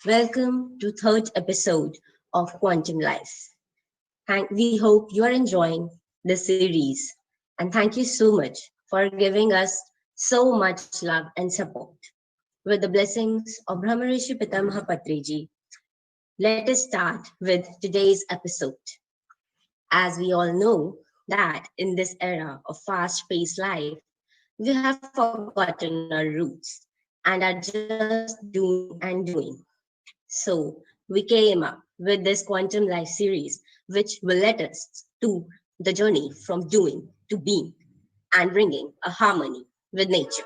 Welcome to third episode of Quantum Life. We hope you are enjoying this series and thank you so much for giving us so much love and support. With the blessings of Brahmarishi Pitamaha Patriji, let us start with today's episode. As we all know that in this era of fast-paced life, we have forgotten our roots and are just doing and doing. So we came up with this Quantum Life series, which will let us to the journey from doing to being and bringing a harmony with nature.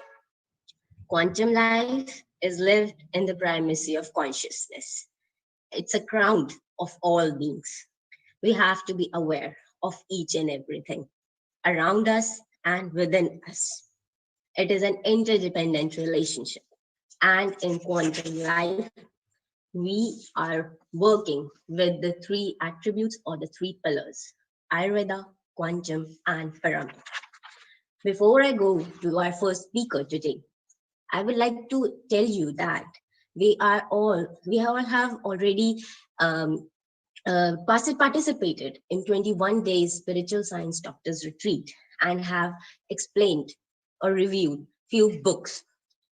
Quantum life is lived in the primacy of consciousness. It's a ground of all beings. We have to be aware of each and everything around us and within us. It is an interdependent relationship. And in quantum life, we are working with the three attributes or the three pillars: Ayurveda, quantum, and pyramid. Before I go to our first speaker today, I would like to tell you that we all have already participated in 21 days spiritual science doctors retreat and have explained or reviewed few books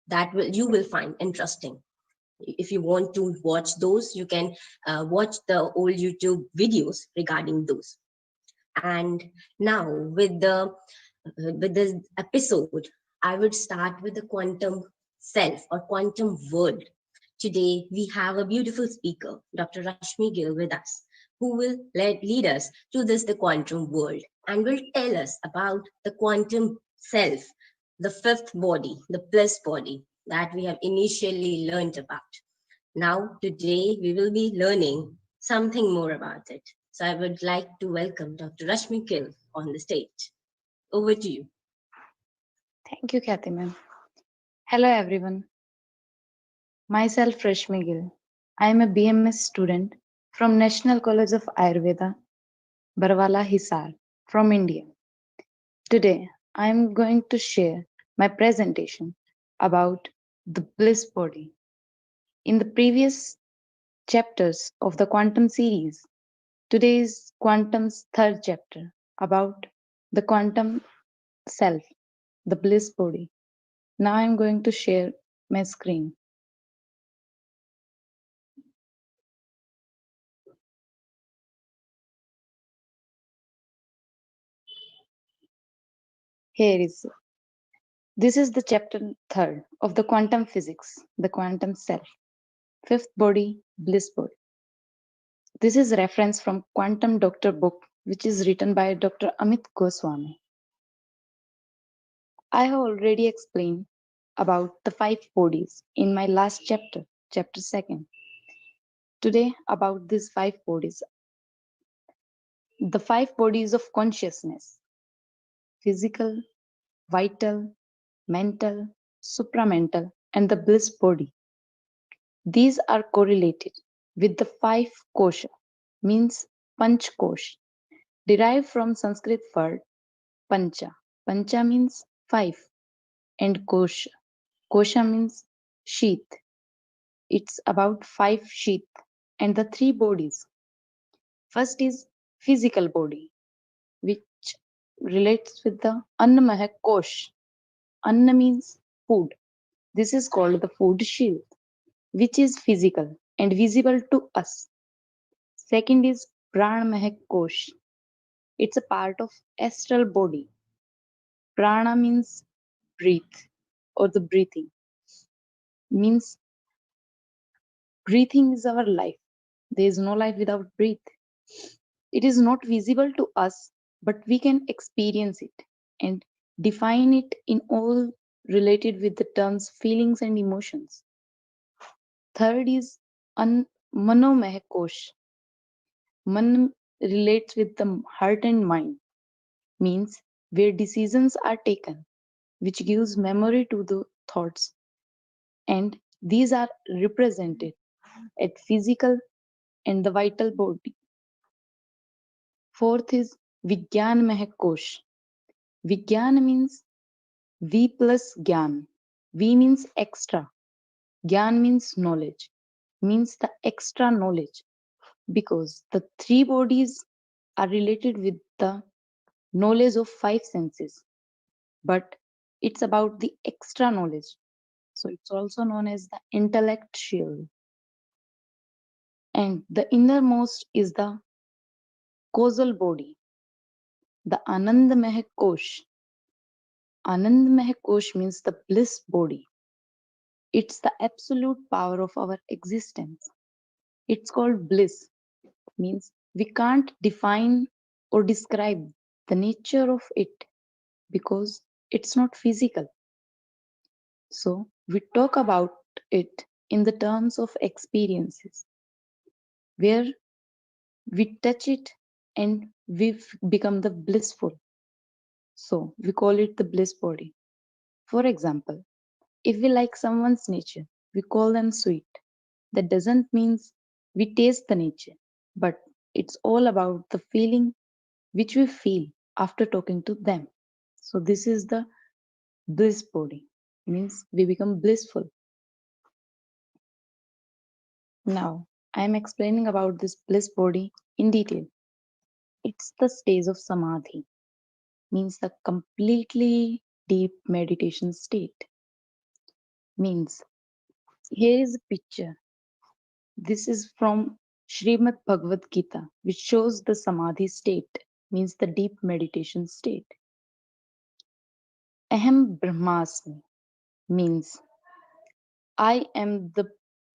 that you will find interesting. If you want to watch those, you can watch the old YouTube videos regarding those. And now with this episode, I would start with the quantum self or quantum world. Today we have a beautiful speaker, Dr. Rashmi Gill, with us, who will lead us to the quantum world and will tell us about the quantum self, the fifth body, the bliss body that we have initially learned about. Now, today we will be learning something more about it. So I would like to welcome Dr. Rashmi Gill on the stage. Over to you. Thank you, Kathy ma'am. Hello everyone. Myself Rashmi Gill. I am a BMS student from National College of Ayurveda, Barwala, Hisar, from India. Today, I am going to share my presentation about the bliss body. In the previous chapters of the quantum series, today is quantum's third chapter about the quantum self, the bliss body. Now I am going to share my screen. Here is This is the chapter third of the quantum physics, the quantum self, fifth body, bliss body. This is reference from Quantum Doctor book, which is written by Dr. Amit Goswami. I have already explained about the five bodies in my last chapter, chapter second. Today about these five bodies, the five bodies of consciousness: physical, vital, mental, supramental, and the bliss body. These are correlated with the five kosha, means panch kosh, derived from Sanskrit word pancha. Pancha means five, and kosha. Kosha means sheath. It's about five sheath and the three bodies. First is physical body, which relates with the Annamaya kosh. Anna means food. This is called the food shield, which is physical and visible to us. Second is Pranamaya kosh. It's a part of astral body. Prana means breathe or the breathing. Means breathing is our life. There is no life without breath. It is not visible to us, but we can experience it and define it in all related with the terms feelings and emotions. Third is Manomaya kosh. Man relates with the heart and mind, means where decisions are taken, which gives memory to the thoughts, and these are represented at physical and the vital body. Fourth is Vigyan Kosh. Vigyan means V plus Gyan. V means extra. Gyan means knowledge. means the extra knowledge, because the three bodies are related with the knowledge of five senses, but it's about the extra knowledge. So it's also known as the intellectual. And the innermost is the causal body, the Anandamaya Kosh. Anandamaya Kosh means the bliss body. It's the absolute power of our existence. It's called bliss, means we can't define or describe the nature of it because it's not physical. So we talk about it in the terms of experiences where we touch it and we become the blissful. So we call it the bliss body. For example, if we like someone's nature, we call them sweet. That doesn't mean we taste the nature, but it's all about the feeling which we feel after talking to them. So this is the bliss body, means we become blissful. Now I am explaining about this bliss body in detail. It's the stage of samadhi, means the completely deep meditation state. Means here is a picture. This is from Srimad Bhagavad Gita, which shows the samadhi state, means the deep meditation state. Aham Brahmasmi means I am the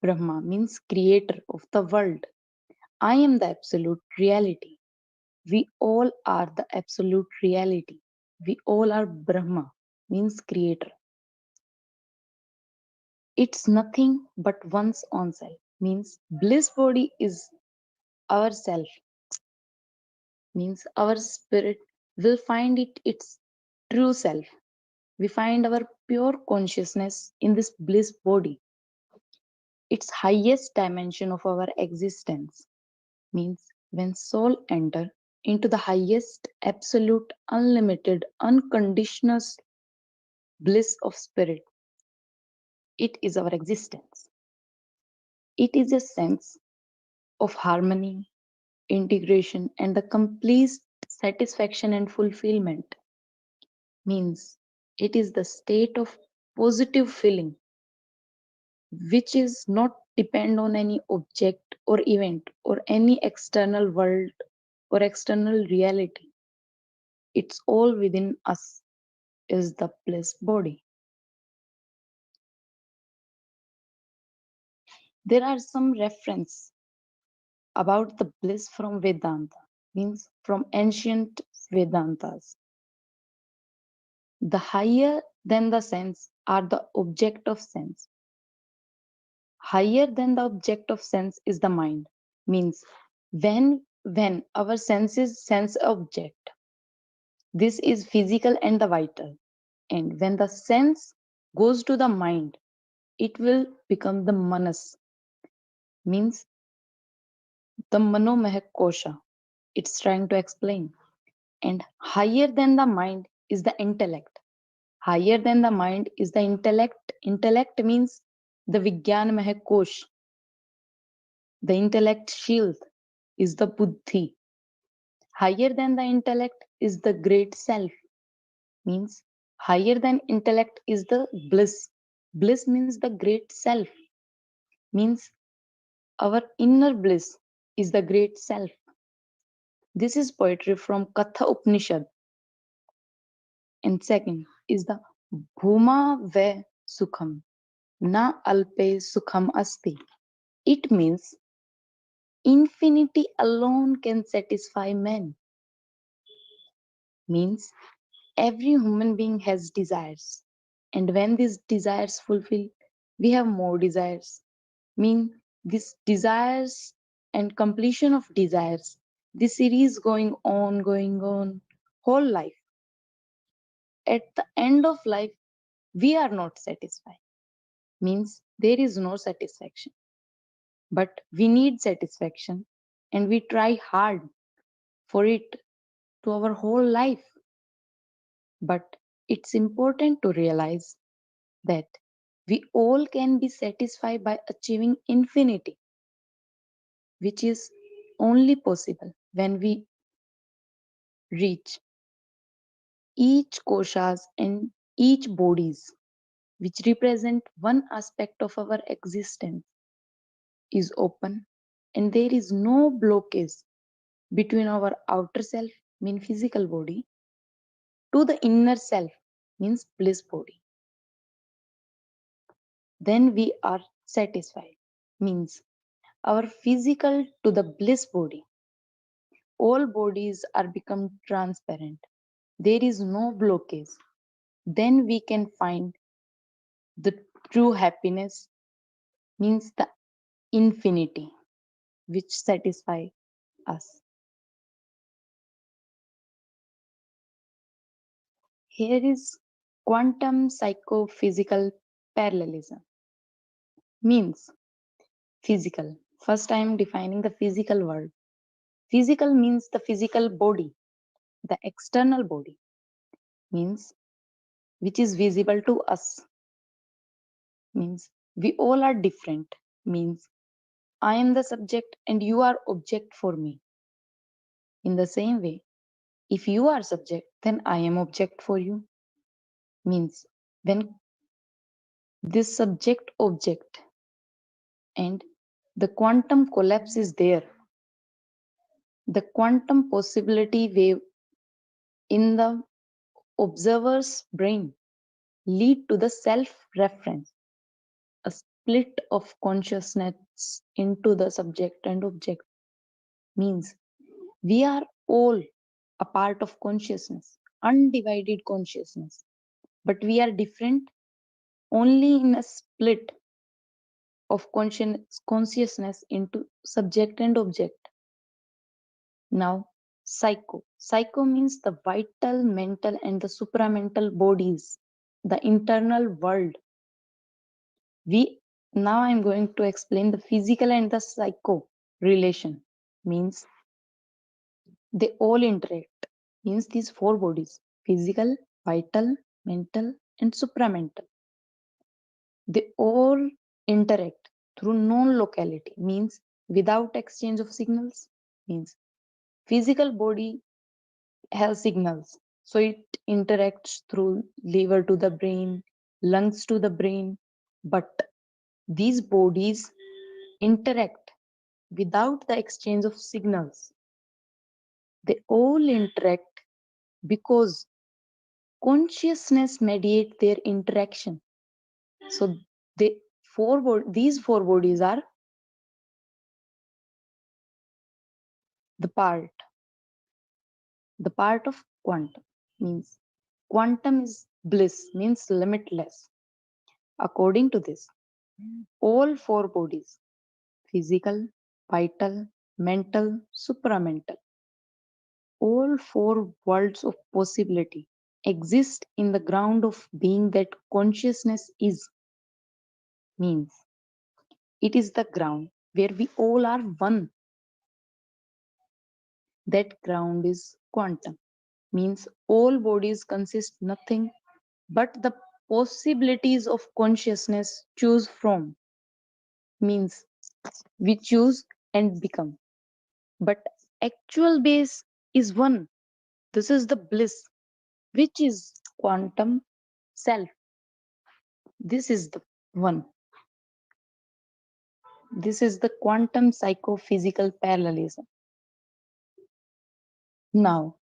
Brahma, means creator of the world. I am the absolute reality. We all are the absolute reality. We all are Brahma, means creator. It's nothing but one's own self, means bliss body is our self, means our spirit will find its true self. We find our pure consciousness in this bliss body. Its highest dimension of our existence, means when soul enter into the highest absolute unlimited unconditional bliss of spirit, it is our existence. It is a sense of harmony, integration, and the complete satisfaction and fulfillment. Means it is the state of positive feeling which is not depend on any object or event or any external world or external reality. It's all within us is the bliss body. There are some reference about the bliss from Vedanta, means from ancient Vedantas. The higher than the sense are the object of sense. Higher than the object of sense is the mind. Means when our senses sense object, this is physical and the vital. And when the sense goes to the mind, it will become the manas, means the manomaya kosha. It's trying to explain. And higher than the mind is the intellect. Higher than the mind is the intellect. Intellect means the Vijnanamaya Kosh. The intellect shield is the Buddhi. Higher than the intellect is the great self. Means higher than intellect is the bliss. Bliss means the great self. Means our inner bliss is the great self. This is poetry from Katha Upanishad. And second is the Bhuma Ve Sukham. Na alpe sukham asti. It means infinity alone can satisfy man. Means every human being has desires. And when these desires fulfill, we have more desires. Mean these desires and completion of desires. This series going on, whole life. At the end of life, we are not satisfied. Means there is no satisfaction. But we need satisfaction and we try hard for it to our whole life. But it's important to realize that We all can be satisfied by achieving infinity, which is only possible when we reach each koshas and each bodies, which represent one aspect of our existence, is open, and there is no blockage between our outer self, mean physical body, to the inner self, means bliss body. Then we are satisfied, means our physical to the bliss body. All bodies are become transparent. There is no blockage. Then we can find the true happiness, means the infinity, which satisfy us. Here is quantum psychophysical parallelism, means physical. First, I am defining the physical world. Physical means the physical body, the external body, means which is visible to us, means we all are different, means I am the subject and you are object for me. In the same way, if you are subject, then I am object for you. Means when this subject object and the quantum collapse is there, the quantum possibility wave in the observer's brain lead to the self reference, a split of consciousness into the subject and object. Means we are all a part of consciousness, undivided consciousness, but we are different only in a split of consciousness into subject and object. Now, psycho. Psycho means the vital, mental, and the supramental bodies, the internal world. We now I'm going to explain the physical and the psycho relation. Means they all interact. Means these four bodies: physical, vital, mental, and supramental. They all interact through non-locality. Means without exchange of signals. Means physical body has signals, so it interacts through liver to the brain, lungs to the brain, but these bodies interact without the exchange of signals. They all interact because consciousness mediates their interaction. So these four bodies are the part of quantum. Means quantum is bliss, means limitless. According to this, all four bodies, physical, vital, mental, supramental, all four worlds of possibility exist in the ground of being that consciousness is. Means it is the ground where we all are one. That ground is quantum. Means all bodies consist nothing but the possibilities of consciousness choose from. Means we choose and become. But actual base is one. This is the bliss, which is quantum self. This is the one. This is the quantum psychophysical parallelism. Now,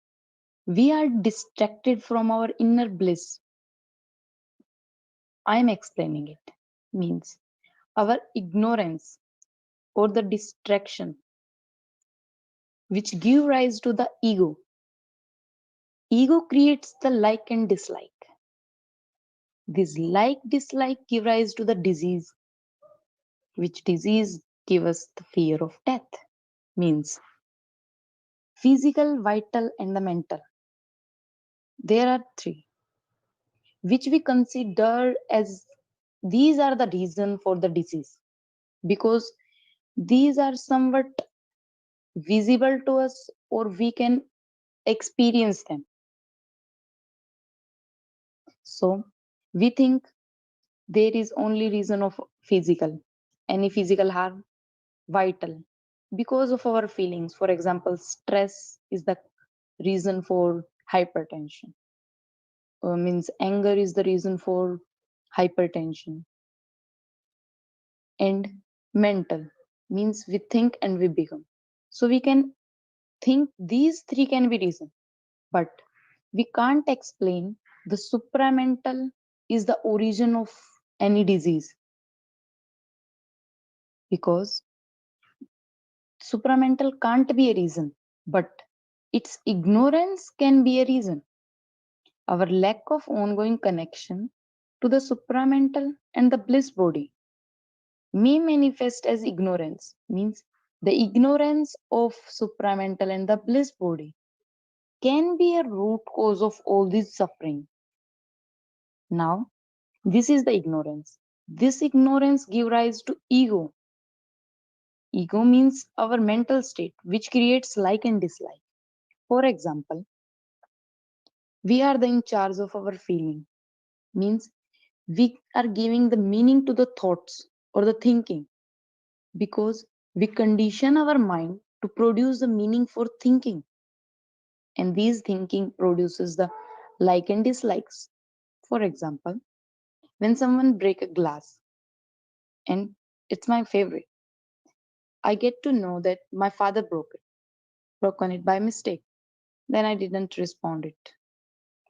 we are distracted from our inner bliss. I am explaining it. Means our ignorance or the distraction which give rise to the ego. Ego creates the like and dislike. This like dislike give rise to the disease, which disease give us the fear of death. Means physical, vital, and the mental. There are three, which we consider as these are the reason for the disease because these are somewhat visible to us or we can experience them. So we think There is only reason of physical. Any physical harm, vital. Because of our feelings. For example, stress is the reason for hypertension. Means anger is the reason for hypertension. And mental means we think and we become. So we can think these three can be reason, but we can't explain the supramental is the origin of any disease, because supramental can't be a reason, but its ignorance can be a reason. Our lack of ongoing connection to the supramental and the bliss body may manifest as ignorance, means the ignorance of supramental and the bliss body can be a root cause of all this suffering. Now, this is the ignorance. This ignorance gives rise to ego. Ego means our mental state, which creates like and dislike. For example, we are the in charge of our feeling, means we are giving the meaning to the thoughts or the thinking, because we condition our mind to produce the meaning for thinking, and these thinking produces the like and dislikes. For example, when someone break a glass, and it's my favorite, I get to know that my father broken it by mistake, then I didn't respond it.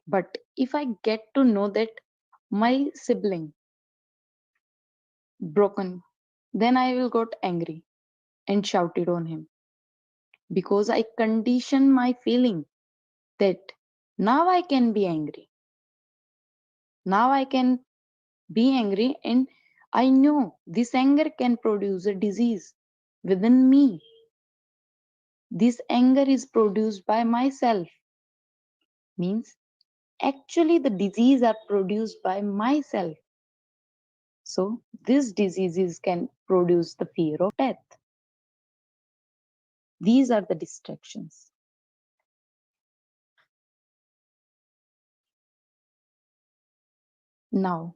But if I get to know that my sibling broken, then I will got angry and shouted on him, because I condition my feeling that now I can be angry. Now I can be angry, and I know this anger can produce a disease within me. This anger is produced by myself, means actually the disease are produced by myself. So these diseases can produce the fear of death. These are the distractions. Now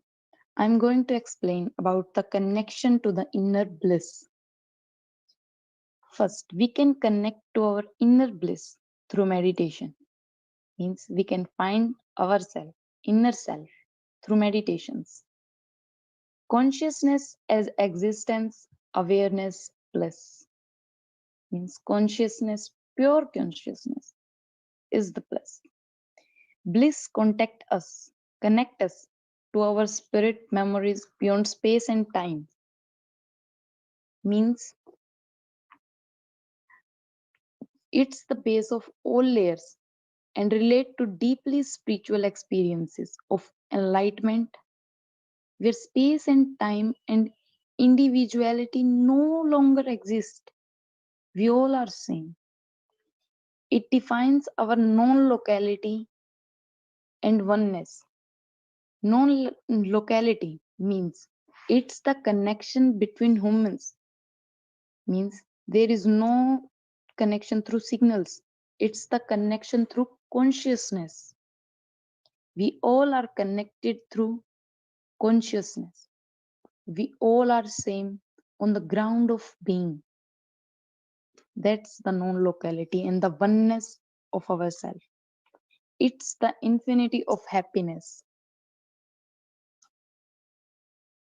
I'm going to explain about the connection to the inner bliss. First, we can connect to our inner bliss through meditation. Means we can find ourself, inner self, through meditations. Consciousness as existence, awareness, bliss. Means consciousness, pure consciousness is the bliss. Bliss connect us to our spirit memories beyond space and time. Means it's the base of all layers and relate to deeply spiritual experiences of enlightenment, where space and time and individuality no longer exist. We all are same. It defines our non-locality and oneness. Non-locality means it's the connection between humans. Means there is no connection through signals. It's the connection through consciousness. We all are connected through consciousness. We all are same on the ground of being. That's the non-locality and the oneness of ourselves. It's the infinity of happiness.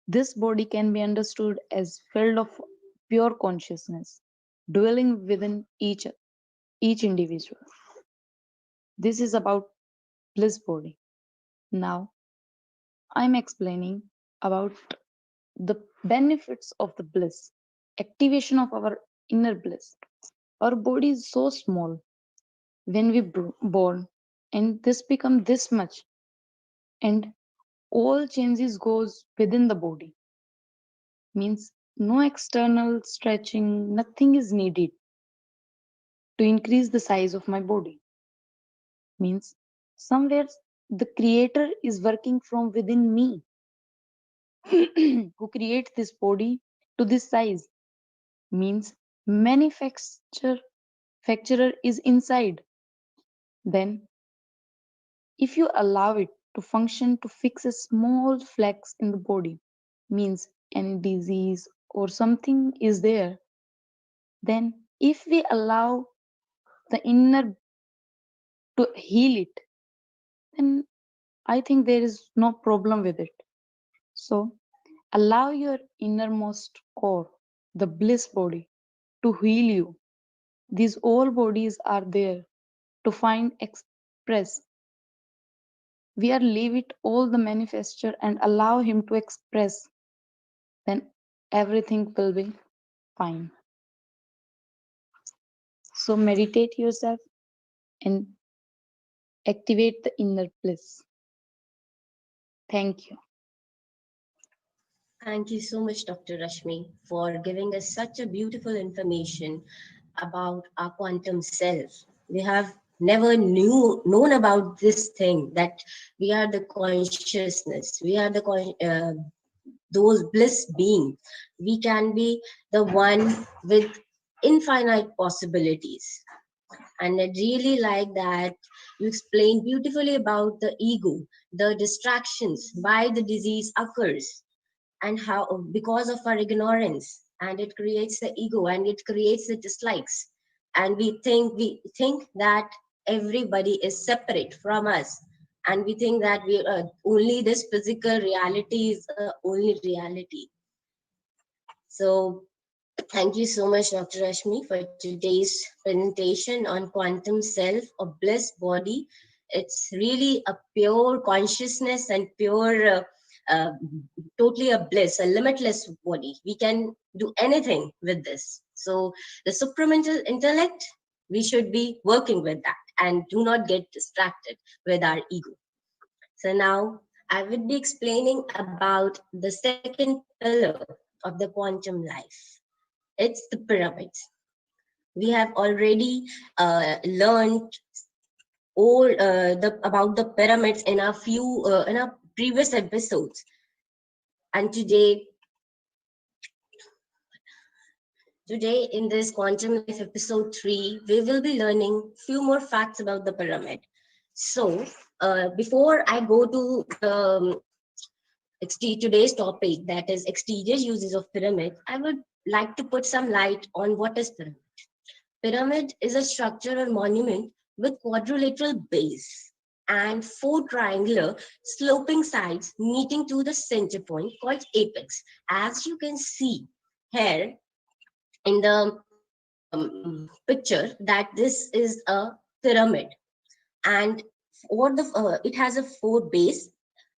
This body can be understood as filled of pure consciousness, dwelling within each individual. This is about bliss body. Now I'm explaining about the benefits of the bliss, activation of our inner bliss. Our body is so small when we born, and this become this much, and all changes goes within the body. Means no external stretching, nothing is needed to increase the size of my body. Means somewhere the creator is working from within me who creates this body to this size. Means manufacturer is inside. Then if you allow it to function to fix a small flex in the body, means any disease or something is there, then if we allow the inner to heal it, then I think there is no problem with it. So allow your innermost core, the bliss body, to heal you. These all bodies are there to find express. We are leave it all the manifestor and allow him to express, then everything will be fine. So meditate yourself and activate the inner bliss. Thank you. Thank you so much, Dr. Rashmi, for giving us such a beautiful information about our quantum self. We have never known about this thing, that we are the consciousness, we are those bliss beings. We can be the one with infinite possibilities. And I really like that you explained beautifully about the ego, the distractions, why the disease occurs, and how because of our ignorance, and it creates the ego and it creates the dislikes, and we think that everybody is separate from us, and we think that we only this physical reality is only reality. So thank you so much, Dr. Rashmi, for today's presentation on quantum self or bliss body. It's really a pure consciousness and pure, uh, totally a bliss, a limitless body. We can do anything with this. So the supramental intellect, we should be working with that and do not get distracted with our ego. So now I will be explaining about the second pillar of the quantum life. It's the pyramids. We have already learned about the pyramids in our previous episodes, and today in this quantum life episode 3, we will be learning few more facts about the pyramid. So before I go to today's topic, that is exterior uses of pyramid, I would like to put some light on what is pyramid. Pyramid is a structure or monument with quadrilateral base and four triangular sloping sides meeting to the center point called apex. As you can see here in the picture, that this is a pyramid, and it has a four base.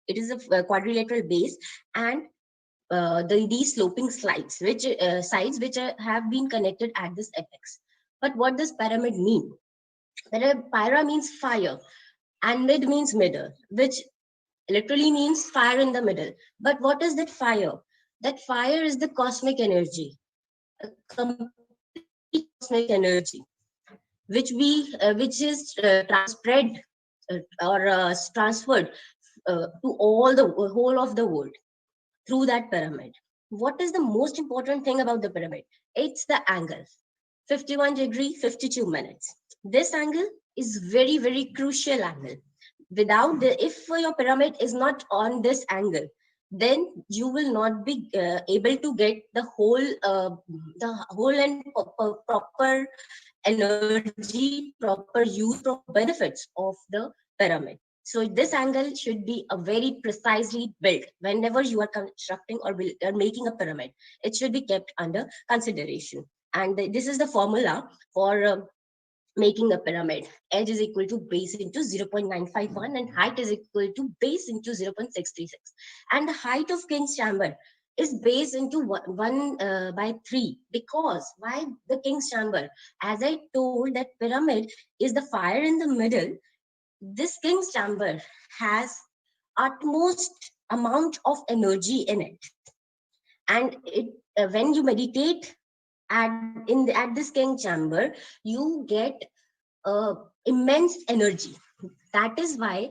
It is a quadrilateral base, and these sloping sides which have been connected at this apex. But what does pyramid mean? Pyra means fire, and mid means middle, which literally means fire in the middle. But what is that fire? That fire is the cosmic energy, a complete cosmic energy, which is spread or transferred to all the whole of the world through that pyramid. What is the most important thing about the pyramid? It's the angle, 51 degree 52 minutes. This angle is very crucial angle. Without if your pyramid is not on this angle, then you will not be able to get the whole and proper energy, proper use, proper benefits of the pyramid. So this angle should be a very precisely built whenever you are constructing or making a pyramid. It should be kept under consideration. And this is the formula for making a pyramid. Edge is equal to base into 0.951 and height is equal to base into 0.636. And the height of king's chamber is base into 1/3. Because why the king's chamber? As I told, that pyramid is the fire in the middle. This king's chamber has utmost amount of energy in it, and when you meditate at this king chamber, you get immense energy. That is why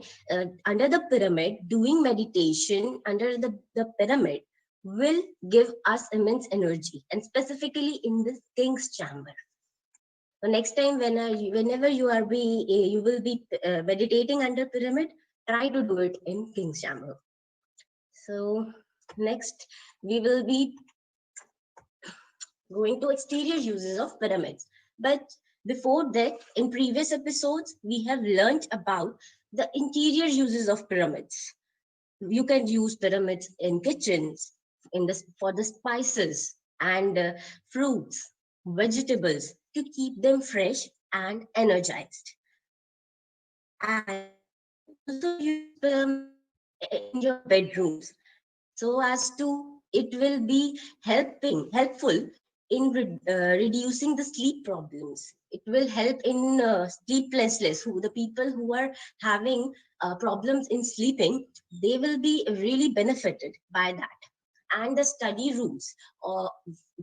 under the pyramid, doing meditation under the pyramid will give us immense energy, and specifically in this king's chamber. So next time whenever you will be meditating under pyramid, try to do it in King's Chamber. So next we will be going to exterior uses of pyramids. But before that, in previous episodes, we have learned about the interior uses of pyramids. You can use pyramids in kitchens, for the spices and fruits, vegetables to keep them fresh and energized. And you can also use pyramids in your bedrooms so as to it will be helpful in reducing the sleep problems. It will help in sleeplessness, who the people who are having problems in sleeping, they will be really benefited by that. And the study rooms or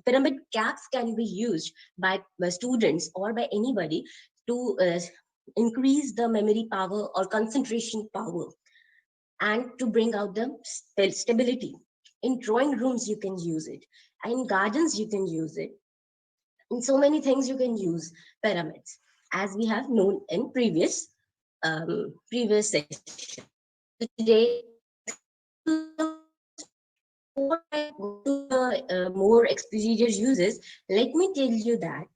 pyramid caps can be used by students or by anybody to increase the memory power or concentration power, and to bring out the stability. In drawing rooms, you can use it. In gardens, you can use it. In so many things, you can use pyramids, as we have known in previous session. So today, before I go to the more exterior uses, let me tell you that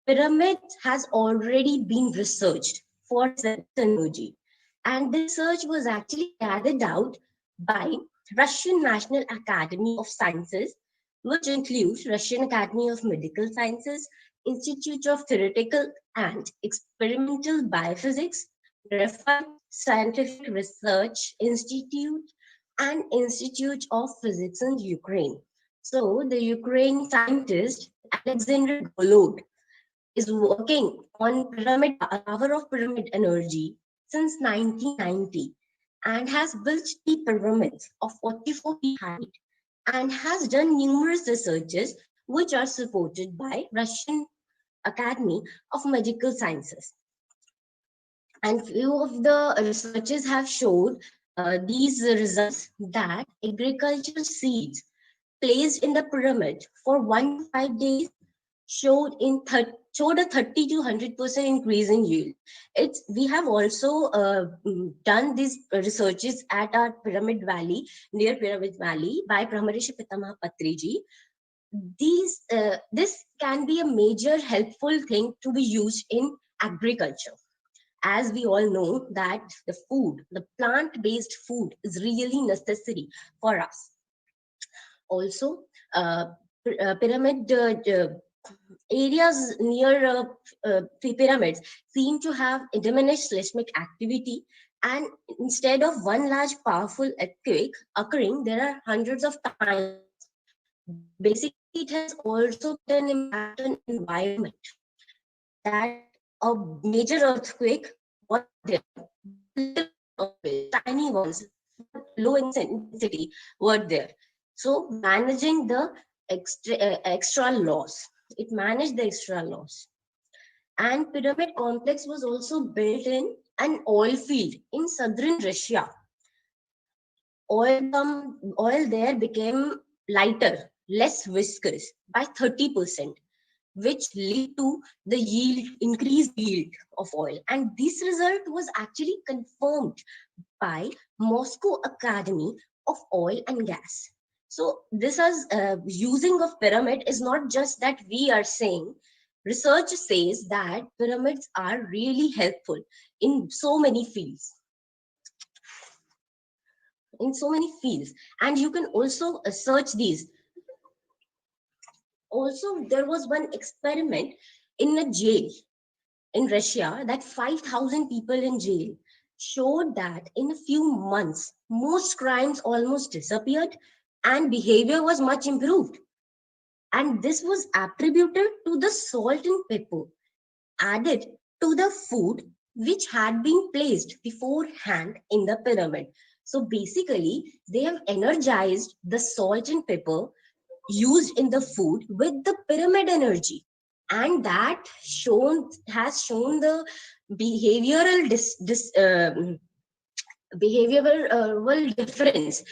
pyramid has already been researched for its energy. And this research was actually carried out by Russian National Academy of Sciences, which includes Russian Academy of Medical Sciences, Institute of Theoretical and Experimental Biophysics, Graphite Scientific Research Institute, and Institute of Physics in Ukraine. So the Ukraine scientist Alexander Golod is working on power of pyramid energy since 1990, and has built three pyramids of 44 feet height, and has done numerous researches which are supported by Russian Academy of Medical Sciences. And few of the researches have showed these results that agricultural seeds placed in the pyramid for 1 to 5 days showed a 30 to 100% increase in yield. We have also done these researches at our Pyramid Valley, near Pyramid Valley, by Brahmarishi Pitamaha Patriji. This can be a major helpful thing to be used in agriculture, as we all know that the plant-based food is really necessary for us. Also, pyramid areas near pyramids seem to have diminished seismic activity, and instead of one large powerful earthquake occurring, there are hundreds of tiny ones. Basically, it has also put an impact on environment, that a major earthquake was there, but little earthquakes, tiny ones, low intensity, were there. So managing the extra loss, it managed the extra loss. And pyramid complex was also built in an oil field in southern Russia. Oil there became lighter, less viscous by 30%, which lead to the increased yield of oil. And this result was actually confirmed by Moscow Academy of Oil and Gas. So this is using of pyramid is not just that we are saying. Research says that pyramids are really helpful in so many fields. And you can also search these. Also, there was one experiment in a jail in Russia, that 5,000 people in jail showed that in a few months, most crimes almost disappeared and behavior was much improved. And this was attributed to the salt and pepper added to the food which had been placed beforehand in the pyramid. So basically, they have energized the salt and pepper used in the food with the pyramid energy, and that has shown the behavioral behavioral difference.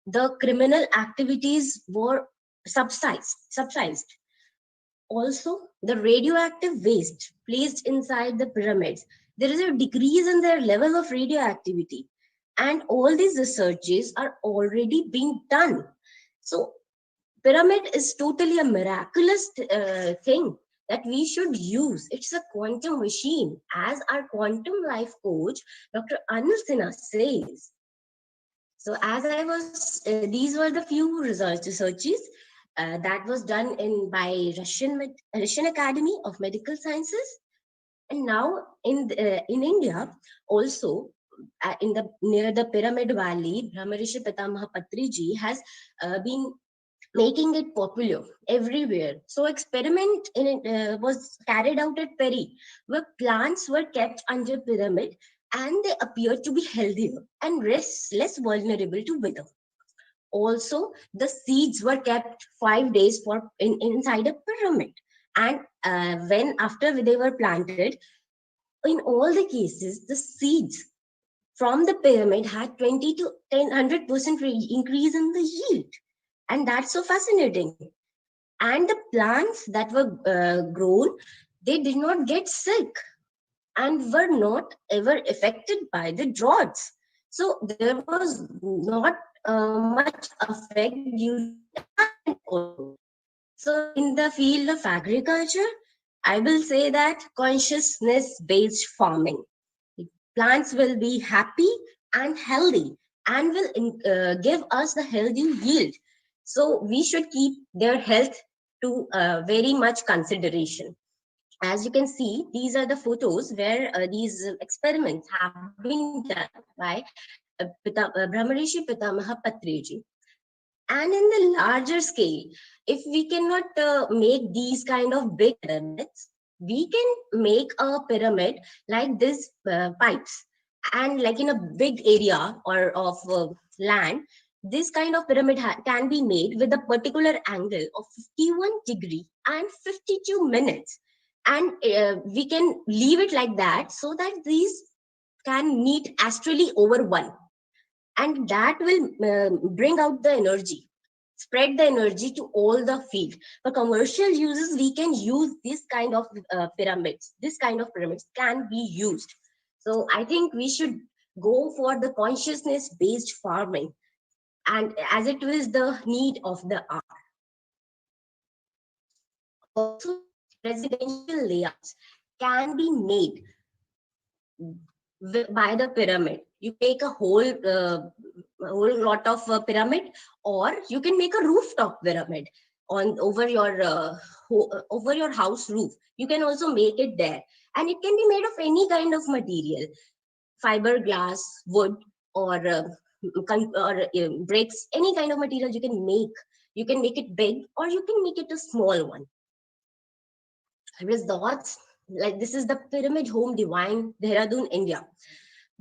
The criminal activities were subsidized. Also, the radioactive waste placed inside the pyramids, there is a decrease in their level of radioactivity. and all these researches are already being done. So pyramid is totally a miraculous thing that we should use. It's a quantum machine, as our quantum life coach, Dr. Anil Sinha, says. So as I was, these were the few researches that was done by Russian Academy of Medical Sciences, and now in India also, in the near the Pyramid Valley, Brahmarishi Pitamaha Patriji has been making it popular everywhere. So experiment was carried out at Perry, where plants were kept under pyramid and they appeared to be healthier and less vulnerable to weather. Also, the seeds were kept 5 days inside a pyramid, and when after they were planted, in all the cases, the seeds from the pyramid had 20 to 100% increase in the yield, and that's so fascinating. And the plants that were grown, they did not get sick and were not ever affected by the droughts. So there was not much effect due to the environment also. So in the field of agriculture, I will say that consciousness based farming, plants will be happy and healthy and will give us the healthy yield. So we should keep their health to very much consideration. As you can see, these are the photos where these experiments have been done by Brahmarishi Pitamaha Patriji. And in the larger scale, if we cannot make these kind of big pyramids, we can make a pyramid like this pipes, and like in a big area or of land, this kind of pyramid can be made with a particular angle of 51 degree and 52 minutes, and we can leave it like that so that these can meet astrally over one, and that will bring out the energy, spread the energy to all the field. For commercial uses, we can use this kind of pyramids. This kind of pyramids can be used. So I think we should go for the consciousness based farming, and as it is the need of the hour. Also, residential layouts can be made by the pyramid. You make a whole lot of pyramid, or you can make a rooftop pyramid on over your house roof. You can also make it there, and it can be made of any kind of material, fiberglass, wood, or bricks. Any kind of material you can make. You can make it big, or you can make it a small one. Resorts, like this is the Pyramid Home Divine, Dehradun, India.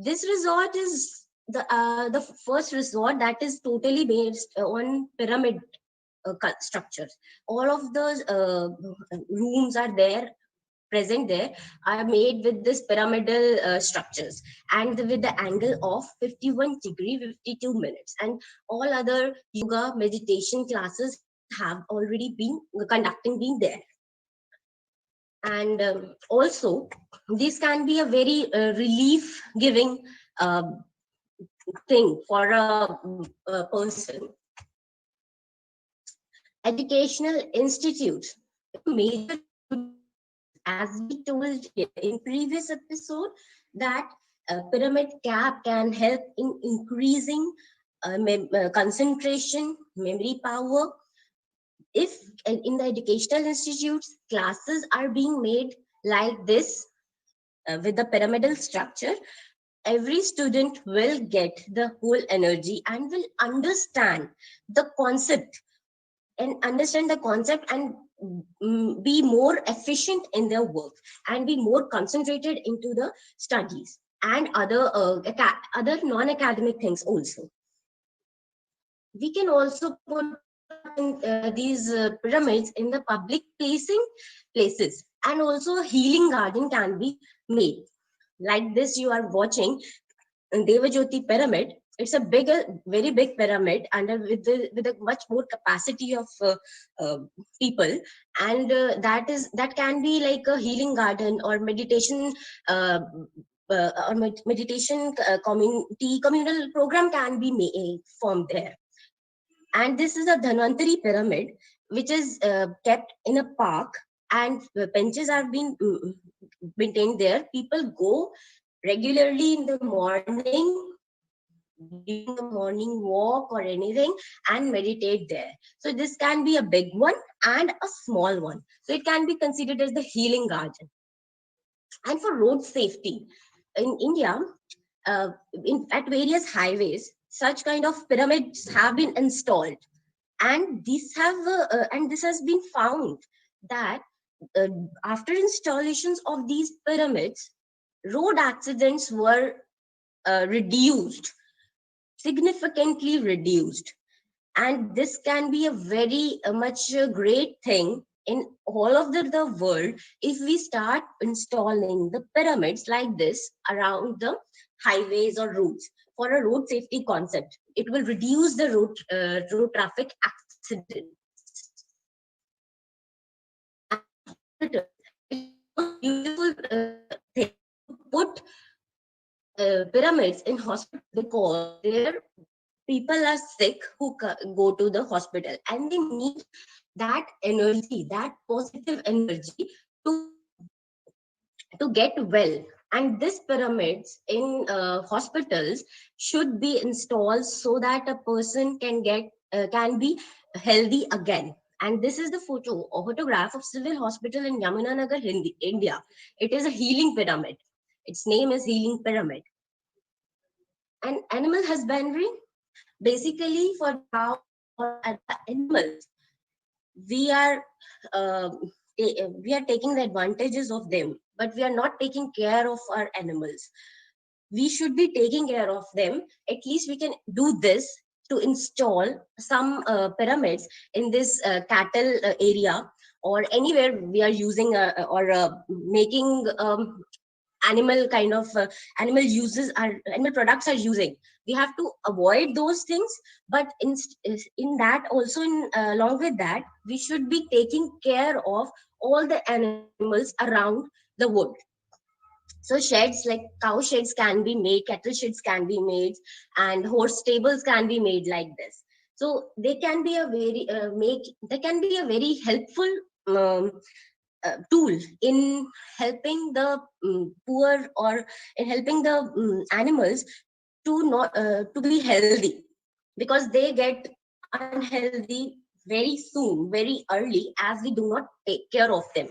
This resort is the first resort that is totally based on pyramid structures. All of those rooms are there, present there, are made with this pyramidal structures, and with the angle of 51 degree 52 minutes, and all other yoga meditation classes have already been conducting been there. And also, this can be a very relief giving thing for a person. Educational institutes, major as we told in previous episode, that pyramid cap can help in increasing concentration, memory power. If in the educational institutes classes are being made like this, with the pyramidal structure, every student will get the whole energy and will understand the concept, and be more efficient in their work, and be more concentrated into the studies and other non-academic things also. We can also put these pyramids in the public places, and also a healing garden can be made. Like this you are watching Devajyoti pyramid. It's a bigger, very big pyramid, and with a much more capacity of uh, people, and that can be like a healing garden or meditation uh, meditation community communal program can be made from there. And this is a Dhanvantari pyramid, which is kept in a park, and benches are being maintained there. People go regularly in the morning, during a morning walk or anything, and meditate there. So this can be a big one and a small one. So it can be considered as the healing garden. And for road safety, in India, at various highways, such kind of pyramids have been installed, and this has been found that uh, after installations of these pyramids, road accidents were reduced, significantly reduced. And this can be a very much great thing in all of the world if we start installing the pyramids like this around the highways or routes for a road safety concept. It will reduce the road traffic accidents. And for hospitals, it's the most beautiful thing to put pyramids in hospital, because there people are sick who go to the hospital, and they need that energy, that positive energy to get well. And these pyramids in hospitals should be installed so that a person can be healthy again. And this is the photograph of civil hospital in Yamunanagar, India. It is a healing pyramid. Its name is healing pyramid. And animal husbandry, basically for the cows or the animals, we are uh, we are taking the advantages of them, but we are not taking care of our animals. We should be taking care of them. At least we can do this, to install some pyramids in this cattle area, or anywhere we are using or making animal kind of animal products are using. We have to avoid those things. But in that also, along with that, we should be taking care of all the animals around the wood. So sheds like cow sheds can be made, cattle sheds can be made, and horse stables can be made like this. So they can be a very helpful um, tool in helping the poor, or in helping the animals to be healthy, because they get unhealthy very soon, very early, as we do not take care of them.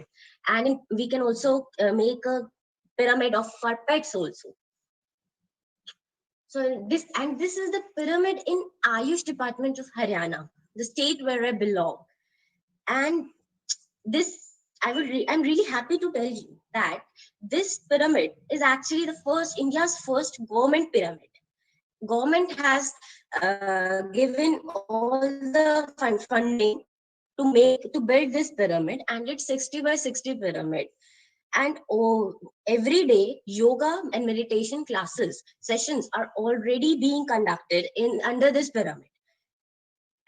And we can also make a pyramid of our pets also. So this is the pyramid in Ayush department of Haryana, the state where I belong. And this I'm really happy to tell you that this pyramid is actually the first India's first government pyramid. Government has given all the funding to build this pyramid, and it's 60 by 60 pyramid. And every day yoga and meditation classes sessions are already being conducted in under this pyramid.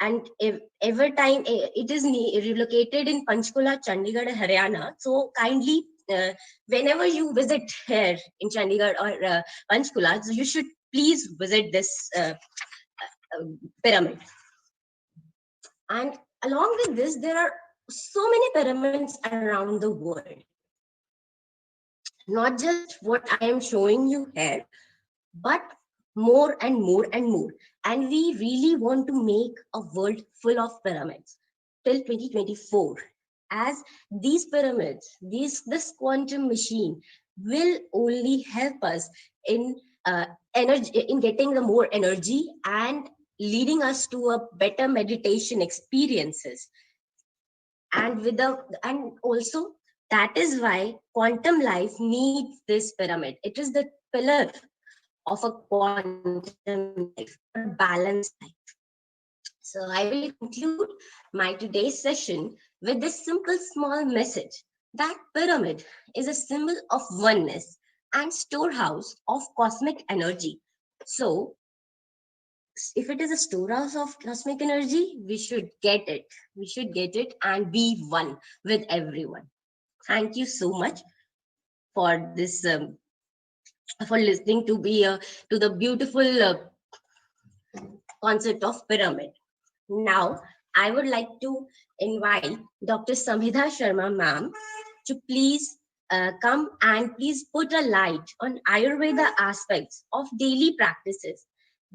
And if every time it is relocated in Panchkula, Chandigarh, Haryana. So kindly, whenever you visit here in Chandigarh or Panchkula, so you should please visit this pyramid. And along with this, there are so many pyramids around the world. Not just what I am showing you here, but more and more and more. And we really want to make a world full of pyramids till 2024, as these pyramids, this quantum machine will only help us in energy, in getting the more energy, and leading us to a better meditation experiences. And and also, that is why quantum life needs this pyramid. It is the pillar of a quantum life, or a balanced life. So I will conclude my today's session with this simple small message, that pyramid is a symbol of oneness and storehouse of cosmic energy. So if it is a storehouse of cosmic energy, we should get it. We should get it and be one with everyone. Thank you so much for this for listening to the beautiful concept of pyramid. Now, I would like to invite Dr. Samhita Sharma, ma'am, to please come and please put a light on Ayurveda aspects of daily practices.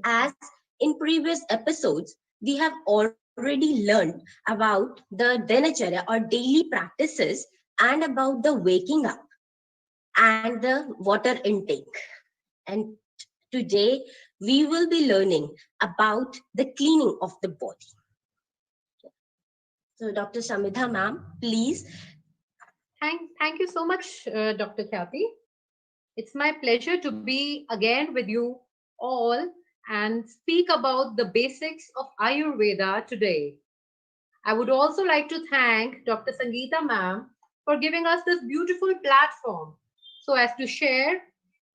As in previous episodes, we have already learned about the Dinacharya or daily practices and about the waking up and the water intake. And today we will be learning about the cleaning of the body. So, Dr. Samhita, ma'am, please. Thank you so much, Dr. Khyati. It's my pleasure to be again with you all and speak about the basics of Ayurveda today. I would also like to thank Dr. Sangeeta ma'am for giving us this beautiful platform so as to share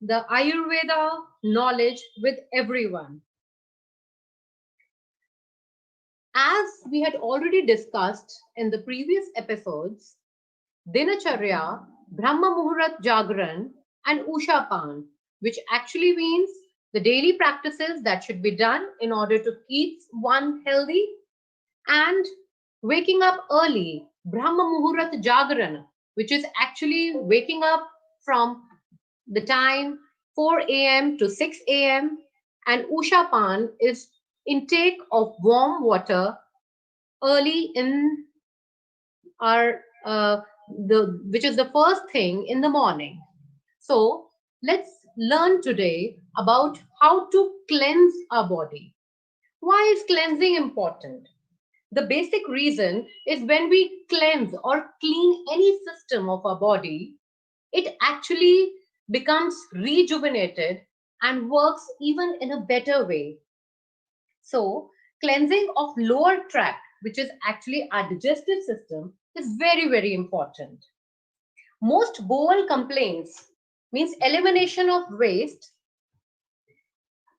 the Ayurveda knowledge with everyone. As we had already discussed in the previous episodes, Dinacharya, Brahma Muhurat Jagran, and Ushapan, which actually means the daily practices that should be done in order to keep one healthy, and waking up early, Brahma Muhurat Jagran, which is actually waking up from the time 4 a.m. to 6 a.m., and Ushapan is intake of warm water early in our the which is the first thing in the morning. So let's learn today about how to cleanse our body. Why is cleansing important? The basic reason is when we cleanse or clean any system of our body, it actually becomes rejuvenated and works even in a better way. So, cleansing of lower tract, which is actually our digestive system, is very, very important. Most bowel complaints means elimination of waste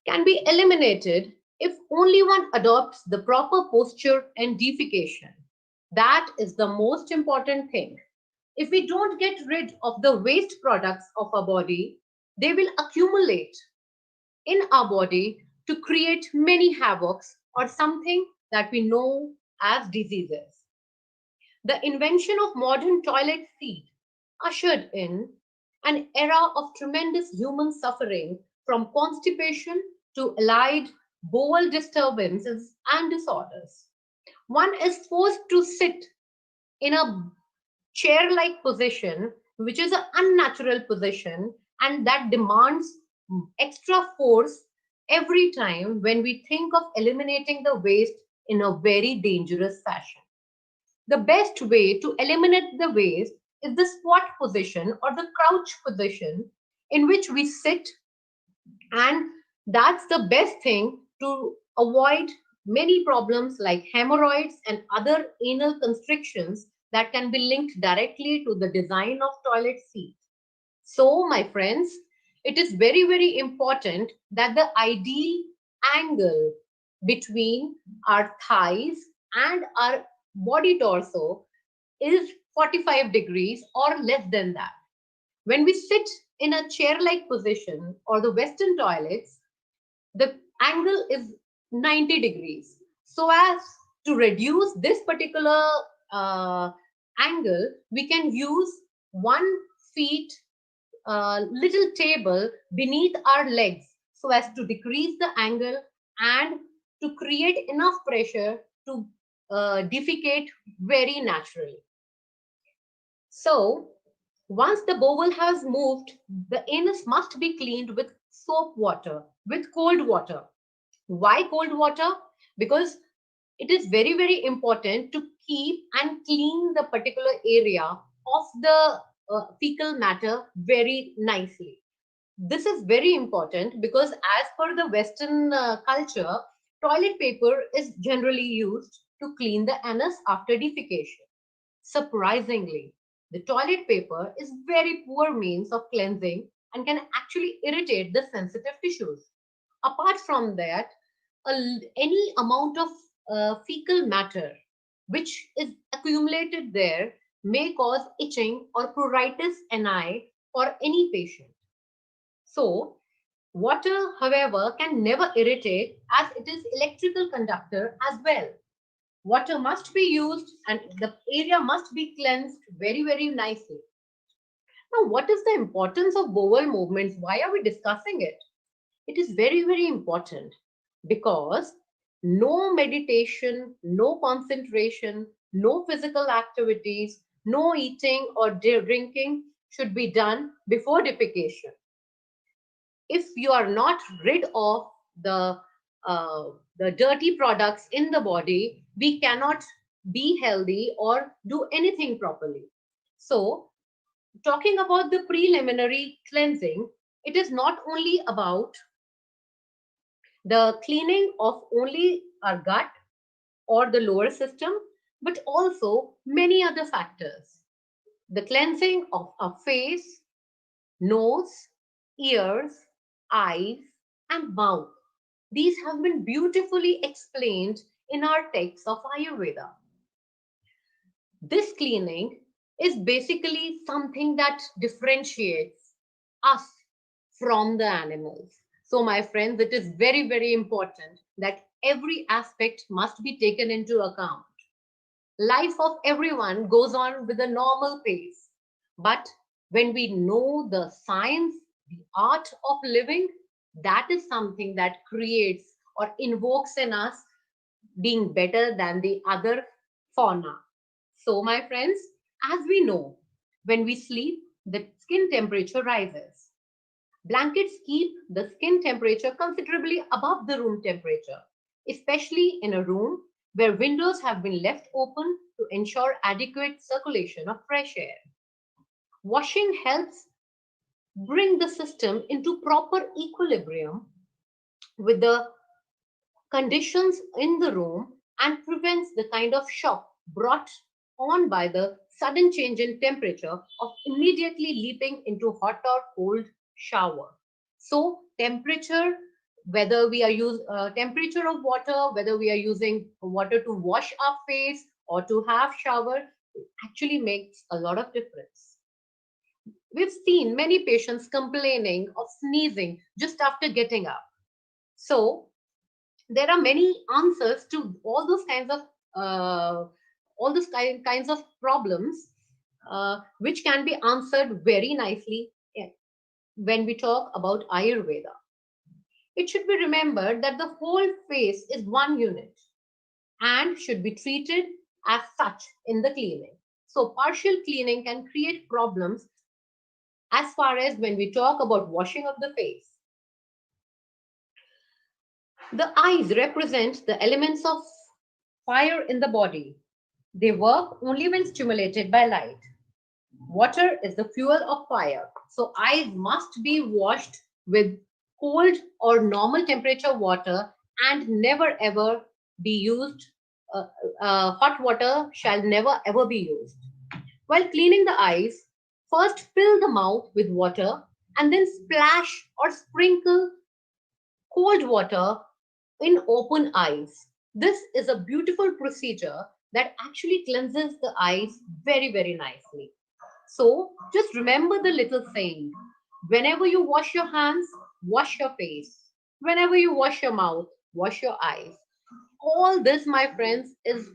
can be eliminated if only one adopts the proper posture and defecation. That is the most important thing. If we don't get rid of the waste products of our body, they will accumulate in our body to create many havocs or something that we know as diseases. The invention of modern toilet seat ushered in an era of tremendous human suffering from constipation to allied bowel disturbances and disorders. One is forced to sit in a chair like position, which is an unnatural position, and that demands extra force every time when we think of eliminating the waste in a very dangerous fashion. The best way to eliminate the waste is the squat position or the crouch position in which we sit, and that's the best thing to avoid many problems like hemorrhoids and other anal constrictions that can be linked directly to the design of toilet seat. So, my friends, it is very, very important that the ideal angle between our thighs and our body torso is 45 degrees or less than that. When we sit in a chair like position or the Western toilets, the angle is 90 degrees. So, as to reduce this particular angle, we can use 1 feet little table beneath our legs so as to decrease the angle and to create enough pressure to defecate very naturally. So, once the bowel has moved, the anus must be cleaned with soap water, with cold water. Why cold water? Because it is very, very important to keep and clean the particular area of the fecal matter very nicely. This is very important because, as per the Western culture, toilet paper is generally used to clean the anus after defecation. Surprisingly, the toilet paper is very poor means of cleansing and can actually irritate the sensitive tissues. Apart from that, any amount of fecal matter which is accumulated there may cause itching or pruritus ani for any patient. So, water, however, can never irritate as it is electrical conductor as well. Water must be used and the area must be cleansed very, very nicely. Now, what is the importance of bowel movements? Why are we discussing it? It is very, very important because no meditation, no concentration, no physical activities, no eating or drinking should be done before defecation. If you are not rid of the uh, the dirty products in the body, we cannot be healthy or do anything properly. So, talking about the preliminary cleansing, it is not only about the cleaning of only our gut or the lower system, but also many other factors. The cleansing of our face, nose, ears, eyes, and mouth. These have been beautifully explained in our texts of Ayurveda. This cleaning is basically something that differentiates us from the animals. So, my friends, it is very, very important that every aspect must be taken into account. Life of everyone goes on with a normal pace. But when we know the science, the art of living, that is something that creates or invokes in us being better than the other fauna. So, my friends, as we know, when we sleep, the skin temperature rises. Blankets keep the skin temperature considerably above the room temperature, especially in a room where windows have been left open to ensure adequate circulation of fresh air. Washing helps bring the system into proper equilibrium with the conditions in the room and prevents the kind of shock brought on by the sudden change in temperature of immediately leaping into hot or cold shower. So temperature, whether we are use temperature of water, whether we are using water to wash our face or to have shower, it actually makes a lot of difference. We've seen many patients complaining of sneezing just after getting up. So there are many answers to uh, all those kinds of problems, which can be answered very nicely when we talk about Ayurveda. It should be remembered that the whole face is one unit and should be treated as such in the cleaning. So partial cleaning can create problems as far as when we talk about washing of the face. The eyes represent the elements of fire in the body. They work only when stimulated by light. Water is the fuel of fire. So eyes must be washed with cold or normal temperature water and never ever be used. Uh, Hot water shall never ever be used. While cleaning the eyes, first fill the mouth with water and then splash or sprinkle cold water in open eyes. This is a beautiful procedure that actually cleanses the eyes very, very nicely. So just remember the little saying: whenever you wash your hands, wash your face. Whenever you wash your mouth, wash your eyes. All this, my friends, is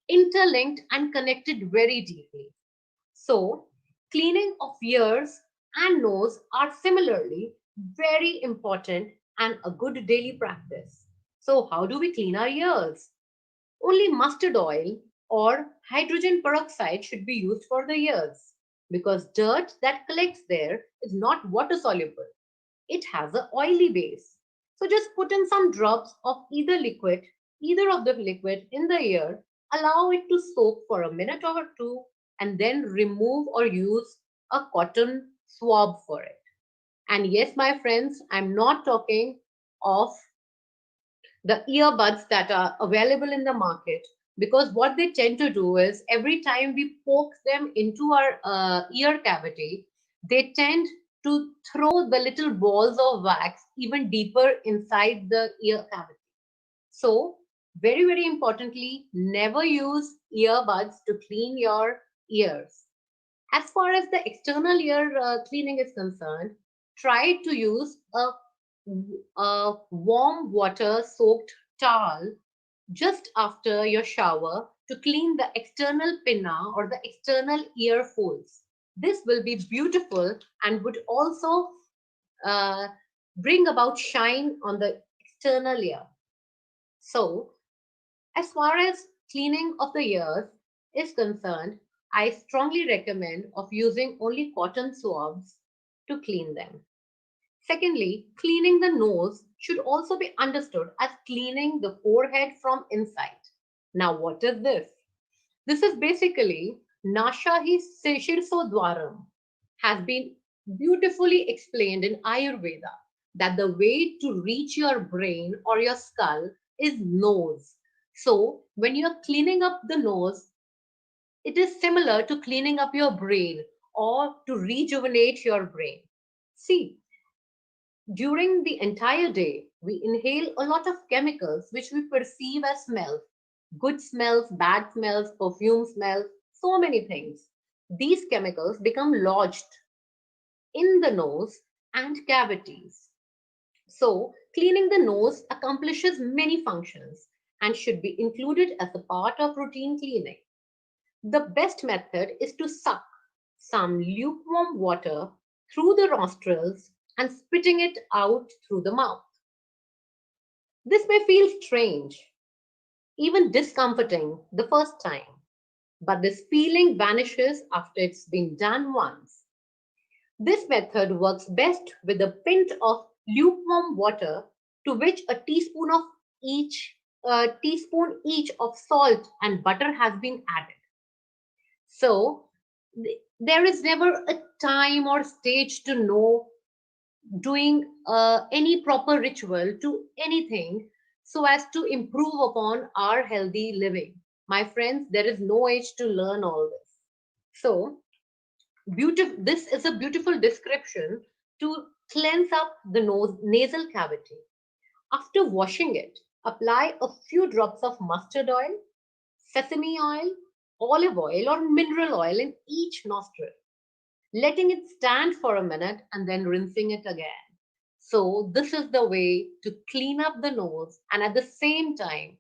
interlinked and connected very deeply. So, cleaning of ears and nose are similarly very important and a good daily practice. So, how do we clean our ears? Only mustard oil or hydrogen peroxide should be used for the ears because dirt that collects there is not water soluble. It has an oily base. So just put in some drops of either of the liquid in the ear, allow it to soak for a minute or two, and then remove or use a cotton swab for it. And yes, my friends, I'm not talking of the earbuds that are available in the market, because what they tend to do is every time we poke them into our ear cavity, they tend to throw the little balls of wax even deeper inside the ear cavity. So very, very importantly, never use earbuds to clean your ears. As far as the external ear cleaning is concerned, try to use a warm water soaked towel just after your shower to clean the external pinna or the external ear folds. This will be beautiful and would also uh, bring about shine on the external ear. So, as far as cleaning of the ears is concerned, I strongly recommend of using only cotton swabs to clean them. Secondly, cleaning the nose should also be understood as cleaning the forehead from inside. Now, what is this? This is basically Nashahi Shirsodwaram has been beautifully explained in Ayurveda that the way to reach your brain or your skull is nose. So, when you're cleaning up the nose, it is similar to cleaning up your brain or to rejuvenate your brain. See, during the entire day, we inhale a lot of chemicals which we perceive as smells, good smells, bad smells, perfume smells, so many things. These chemicals become lodged in the nose and cavities. So, cleaning the nose accomplishes many functions and should be included as a part of routine cleaning. The best method is to suck some lukewarm water through the nostrils and spitting it out through the mouth. This may feel strange, even discomforting the first time, but this feeling vanishes after it's been done once. This method works best with a pint of lukewarm water to which a teaspoon each of salt and butter has been added. So there is never a time or stage to know doing any proper ritual to anything so as to improve upon our healthy living. My friends, there is no age to learn all this. So, this is a beautiful description to cleanse up the nasal cavity. After washing it, apply a few drops of mustard oil, sesame oil, olive oil, or mineral oil in each nostril, letting it stand for a minute and then rinsing it again. So, this is the way to clean up the nose and at the same time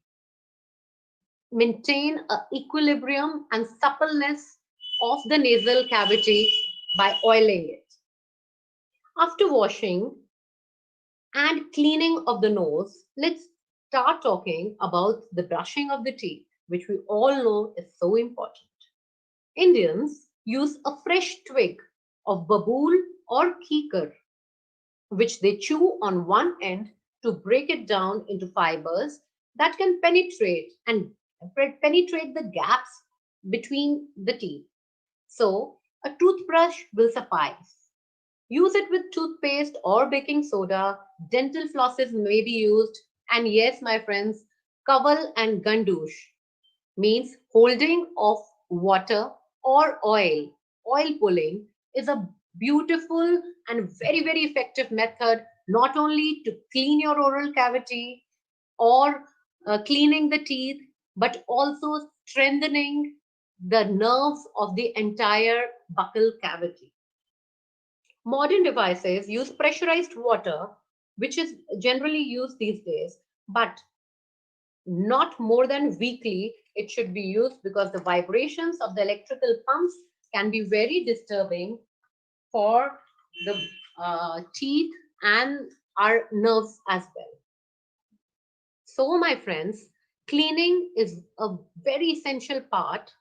maintain a equilibrium and suppleness of the nasal cavity by oiling it. After washing and cleaning of the nose, let's start talking about the brushing of the teeth, which we all know is so important. Indians use a fresh twig of babool or kikar, which they chew on one end to break it down into fibers that can penetrate the gaps between the teeth. So, a toothbrush will suffice. Use it with toothpaste or baking soda. Dental flosses may be used. And yes, my friends, kawal and gandush means holding of water or oil. Oil pulling is a beautiful and very, very effective method not only to clean your oral cavity or cleaning the teeth, but also strengthening the nerves of the entire buccal cavity. Modern devices use pressurized water, which is generally used these days, but not more than weekly it should be used because the vibrations of the electrical pumps can be very disturbing for the teeth and our nerves as well. So, my friends, cleaning is a very essential part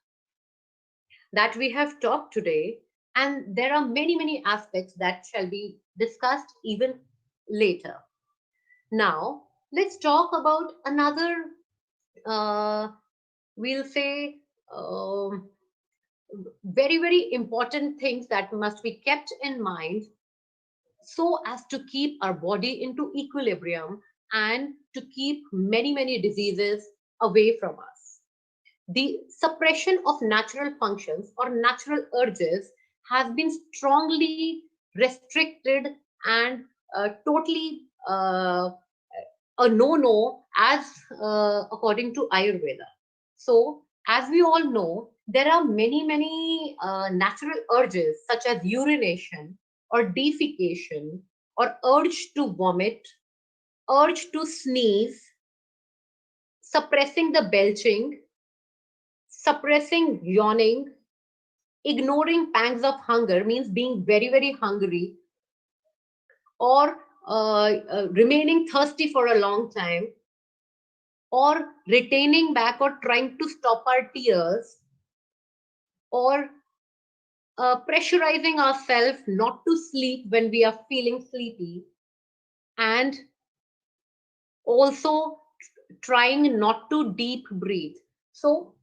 that we have talked today, and there are many, many aspects that shall be discussed even later. Now, let's talk about another, uh, we'll say, um, very, very important things that must be kept in mind so as to keep our body into equilibrium and to keep many, many diseases away from us. The suppression of natural functions or natural urges has been strongly restricted and totally a no as according to Ayurveda. So, as we all know, there are many, many natural urges such as urination or defecation or urge to vomit, urge to sneeze, suppressing the belching, suppressing yawning, ignoring pangs of hunger means being very, very hungry, or remaining thirsty for a long time, or retaining back or trying to stop our tears, or pressurizing ourselves not to sleep when we are feeling sleepy, and also trying not to deep breathe. So,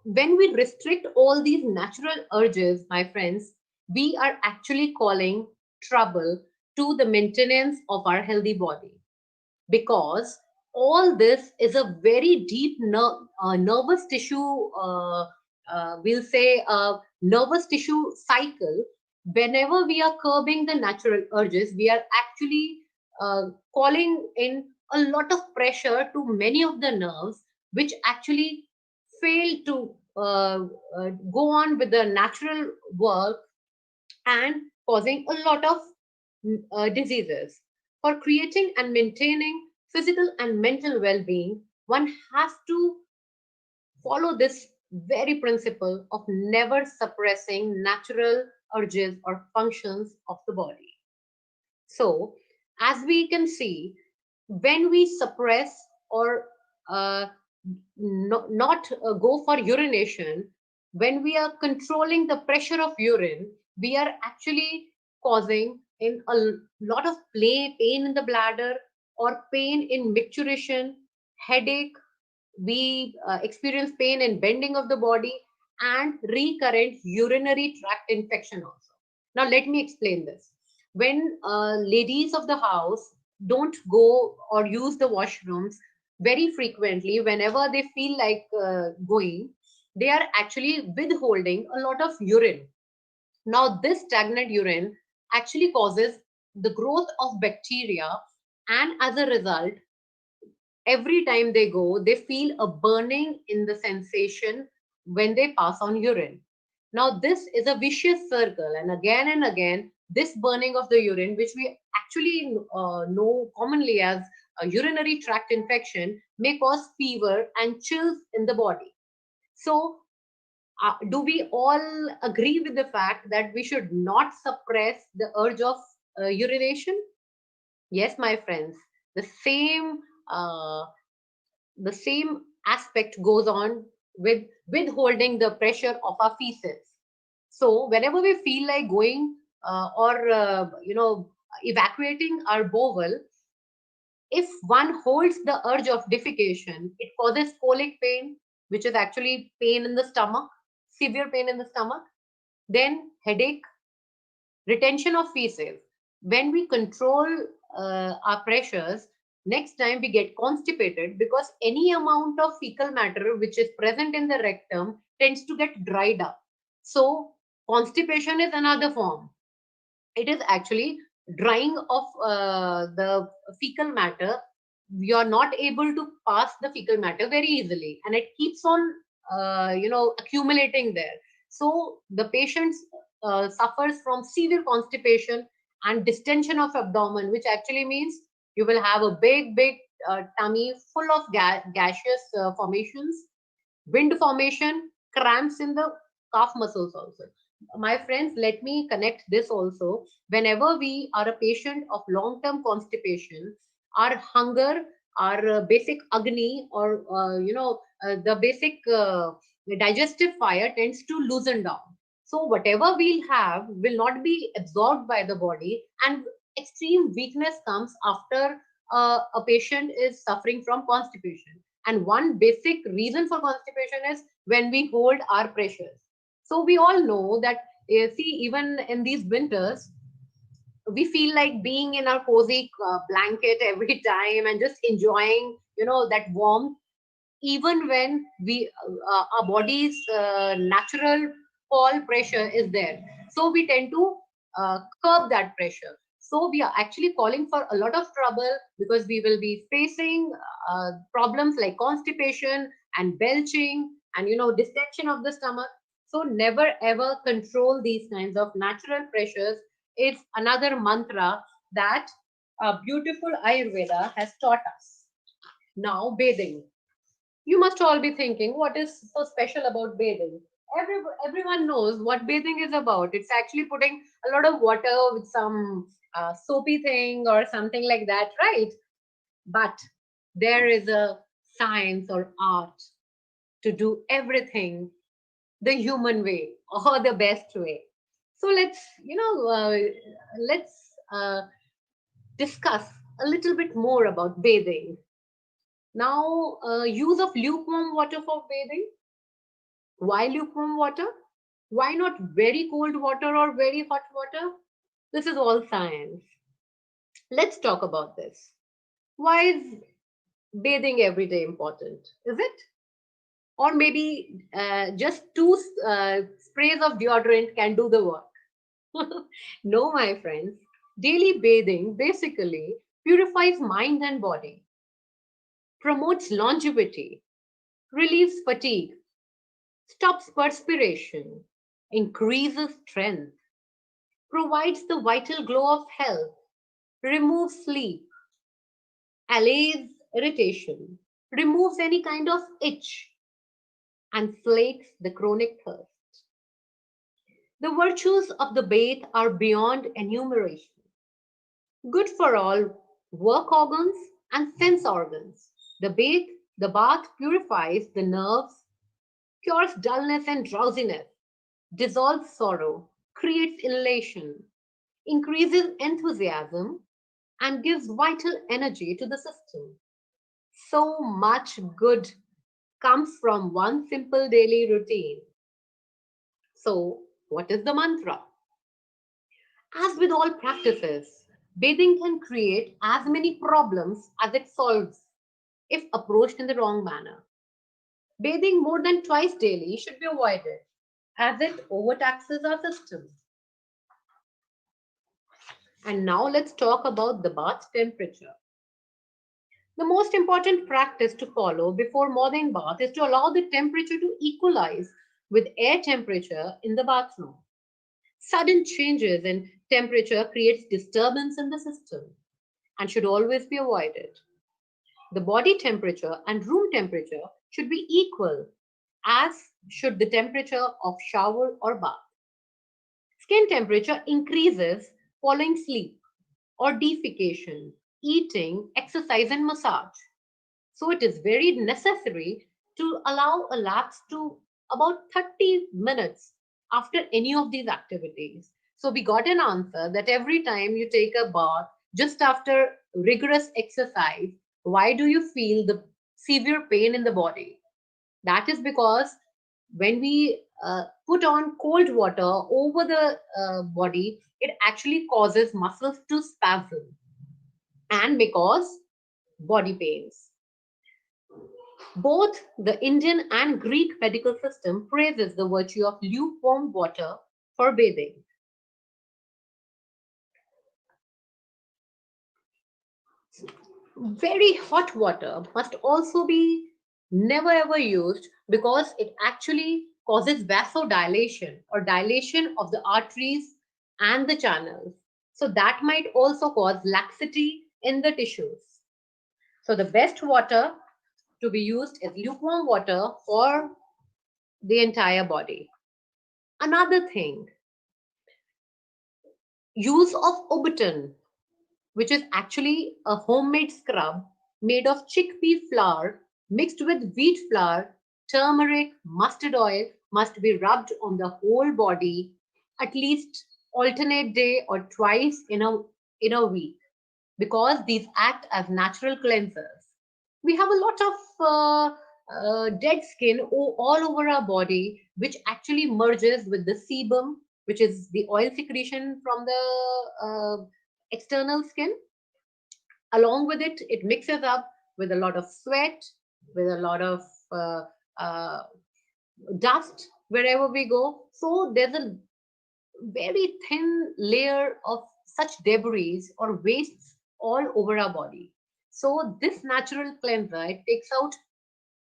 when we restrict all these natural urges, my friends, we are actually calling trouble to the maintenance of our healthy body, because all this is a very deep nervous tissue, we'll say nervous tissue cycle. Whenever we are curbing the natural urges, we are actually calling in a lot of pressure to many of the nerves, which actually fail to go on with the natural work, and causing a lot of diseases. For creating and maintaining physical and mental well being, one has to follow this very principle of never suppressing natural urges or functions of the body. So, as we can see, when we suppress or not go for urination, when we are controlling the pressure of urine, we are actually causing in a lot of pain in the bladder, or pain in micturition, headache. We experience pain in bending of the body, and recurrent urinary tract infection also. Now let me explain this. When ladies of the house don't go or use the washrooms very frequently, whenever they feel like going, they are actually withholding a lot of urine. Now this stagnant urine actually causes the growth of bacteria, and as a result, every time they go, they feel a burning in the sensation when they pass on urine. Now, this is a vicious circle, and again, this burning of the urine, which we actually know commonly as a urinary tract infection, may cause fever and chills in the body. So, do we all agree with the fact that we should not suppress the urge of urination? Yes, my friends, the same uh, the same aspect goes on with withholding the pressure of our feces. So whenever we feel like going or evacuating our bowel, if one holds the urge of defecation, it causes colic pain, which is actually pain in the stomach, severe pain in the stomach, then headache, retention of feces. When we control our pressures, next time we get constipated, because any amount of fecal matter which is present in the rectum tends to get dried up. So constipation is another form. It is actually drying of the fecal matter. You are not able to pass the fecal matter very easily, and it keeps on accumulating there. So the patient suffers from severe constipation and distension of abdomen, which actually means you will have a big tummy full of gaseous formations, wind formation, cramps in the calf muscles also. My friends, let me connect this also. Whenever we are a patient of long term constipation, our hunger, our basic agni, or the basic digestive fire tends to loosen down. So whatever we'll have will not be absorbed by the body, and extreme weakness comes after a patient is suffering from constipation. And one basic reason for constipation is when we hold our pressures. So we all know that, see, even in these winters, we feel like being in our cozy blanket every time and just enjoying, that warmth, even when our body's natural fall pressure is there. So we tend to curb that pressure. So we are actually calling for a lot of trouble, because we will be facing problems like constipation and belching and distension of the stomach. So never ever control these kinds of natural pressures is another mantra that a beautiful Ayurveda has taught us. Now, bathing. You must all be thinking, what is so special about bathing? Everyone knows what bathing is about. It's actually putting a lot of water with some soapy thing or something like that, right? But there is a science or art to do everything the human way or the best way. So let's discuss a little bit more about bathing. Now, use of lukewarm water for bathing. Why lukewarm water? Why not very cold water or very hot water? This is all science. Let's talk about this. Why is bathing every day important? Is it? Or maybe just two sprays of deodorant can do the work. No, my friends. Daily bathing basically purifies mind and body, promotes longevity, relieves fatigue, stops perspiration, increases strength, provides the vital glow of health, removes sleep, allays irritation, removes any kind of itch, and slakes the chronic thirst. The virtues of the bath are beyond enumeration. Good for all work organs and sense organs. The bath purifies the nerves, cures dullness and drowsiness, dissolves sorrow, creates elation, increases enthusiasm, and gives vital energy to the system. So much good comes from one simple daily routine. So, what is the mantra? As with all practices, bathing can create as many problems as it solves if approached in the wrong manner. Bathing more than twice daily should be avoided as it overtaxes our system. And now let's talk about the bath temperature. The most important practice to follow before morning bath is to allow the temperature to equalize with air temperature in the bathroom. Sudden changes in temperature creates disturbance in the system and should always be avoided. The body temperature and room temperature should be equal, as should the temperature of shower or bath. Skin temperature increases following sleep or defecation, eating, exercise, and massage. So it is very necessary to allow a lapse to about 30 minutes after any of these activities. So we got an answer that every time you take a bath just after rigorous exercise, why do you feel the severe pain in the body? That is because when we put on cold water over the body, it actually causes muscles to spasm and may cause body pains. Both the Indian and Greek medical system praises the virtue of lukewarm water for bathing. Very hot water must also be never ever used because it actually causes vasodilation or dilation of the arteries and the channels. So that might also cause laxity in the tissues. So the best water to be used is lukewarm water for the entire body. Another thing, use of Ubiton, which is actually a homemade scrub made of chickpea flour mixed with wheat flour, turmeric, mustard oil, must be rubbed on the whole body at least alternate day or twice in a week because these act as natural cleansers. We have a lot of dead skin all over our body, which actually merges with the sebum, which is the oil secretion from the external skin. Along with it, it mixes up with a lot of sweat, with a lot of uh, uh, dust wherever we go. So there's a very thin layer of such debris or wastes all over our body. So this natural cleanser, it takes out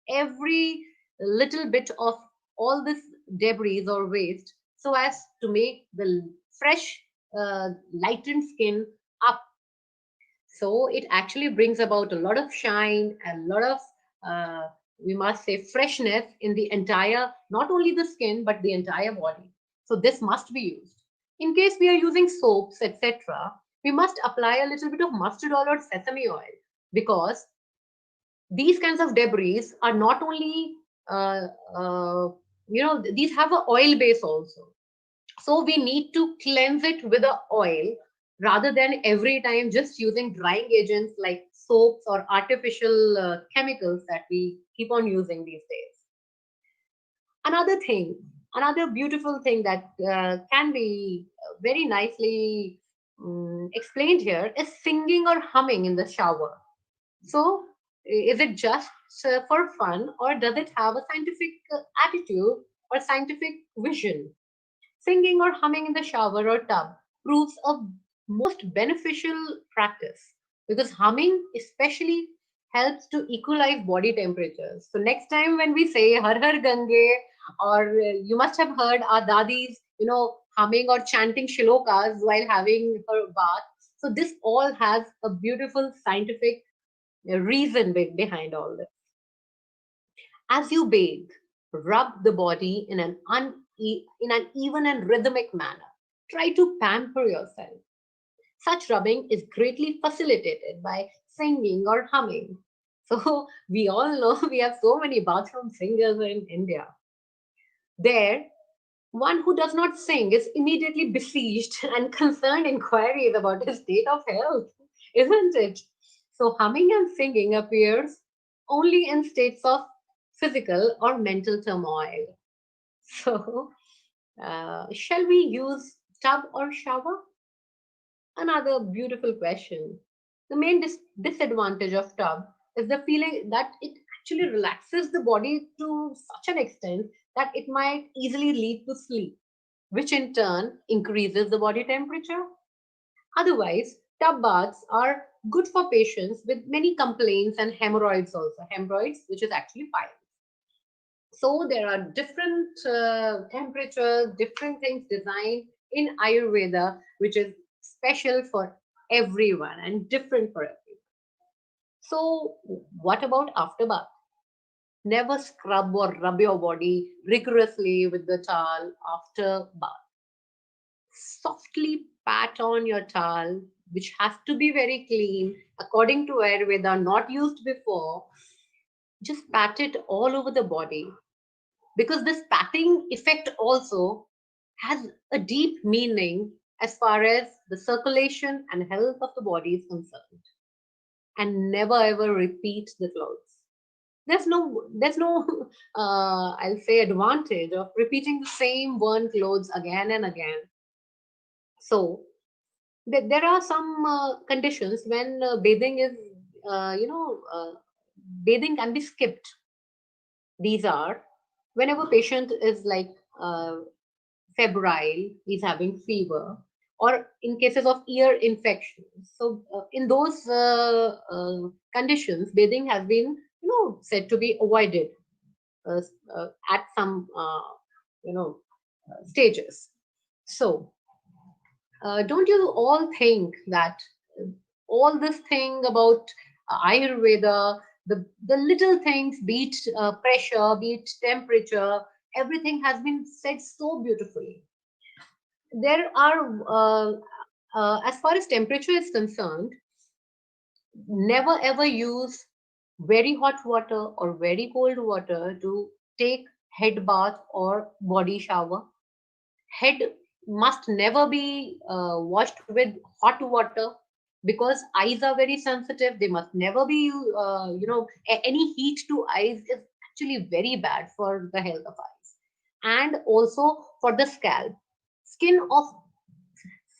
every little bit of all this debris or waste so as to make the fresh lightened skin up. So it actually brings about a lot of shine and a lot of, we must say, freshness in the entire, not only the skin, but the entire body. So this must be used. In case we are using soaps, etc., we must apply a little bit of mustard oil or sesame oil, because these kinds of debris are not only, uh, uh, these have a oil base also. So we need to cleanse it with a oil rather than every time just using drying agents like soaps or artificial chemicals that we keep on using these days. Another thing, another beautiful thing that can be very nicely explained here is singing or humming in the shower. So, is it just for fun, or does it have a scientific attitude or scientific vision? Singing or humming in the shower or tub proves a most beneficial practice, because humming especially helps to equalize body temperatures. So next time when we say Har Har Gange, or you must have heard our dadis, humming or chanting shlokas while having her bath. So this all has a beautiful scientific reason behind all this. As you bathe, rub the body in in an even and rhythmic manner. Try to pamper yourself. Such rubbing is greatly facilitated by singing or humming. So we all know we have so many bathroom singers in India. There, one who does not sing is immediately besieged and concerned inquiries about his state of health, isn't it? So, humming and singing appears only in states of physical or mental turmoil. So, shall we use tub or shower? Another beautiful question. The main disadvantage of tub is the feeling that it actually relaxes the body to such an extent that it might easily lead to sleep, which in turn increases the body temperature. Otherwise, tub baths are good for patients with many complaints and hemorrhoids also. Hemorrhoids, which is actually piles. So there are different temperatures, different things designed in Ayurveda, which is special for everyone and different for everyone. So, what about after bath? Never scrub or rub your body rigorously with the towel after bath. Softly pat on your towel, which has to be very clean, according to Ayurveda, not used before. Just pat it all over the body, because this patting effect also has a deep meaning as far as the circulation and health of the body is concerned. And never ever repeat the clothes. There's no I'll say advantage of repeating the same worn clothes again and again. So there are some conditions when bathing is you know bathing can be skipped. These are whenever patient is like febrile, he's having fever, or in cases of ear infections. So in those conditions, bathing has been said to be avoided uh, at some you know stages. So don't you all think that all this thing about Ayurveda, the little things, be it pressure, be it temperature, everything has been said so beautifully. There are, as far as temperature is concerned, never ever use very hot water or very cold water to take head bath or body shower. Head must never be washed with hot water, because eyes are very sensitive. They must never be any heat to eyes is actually very bad for the health of eyes, and also for the scalp. Skin of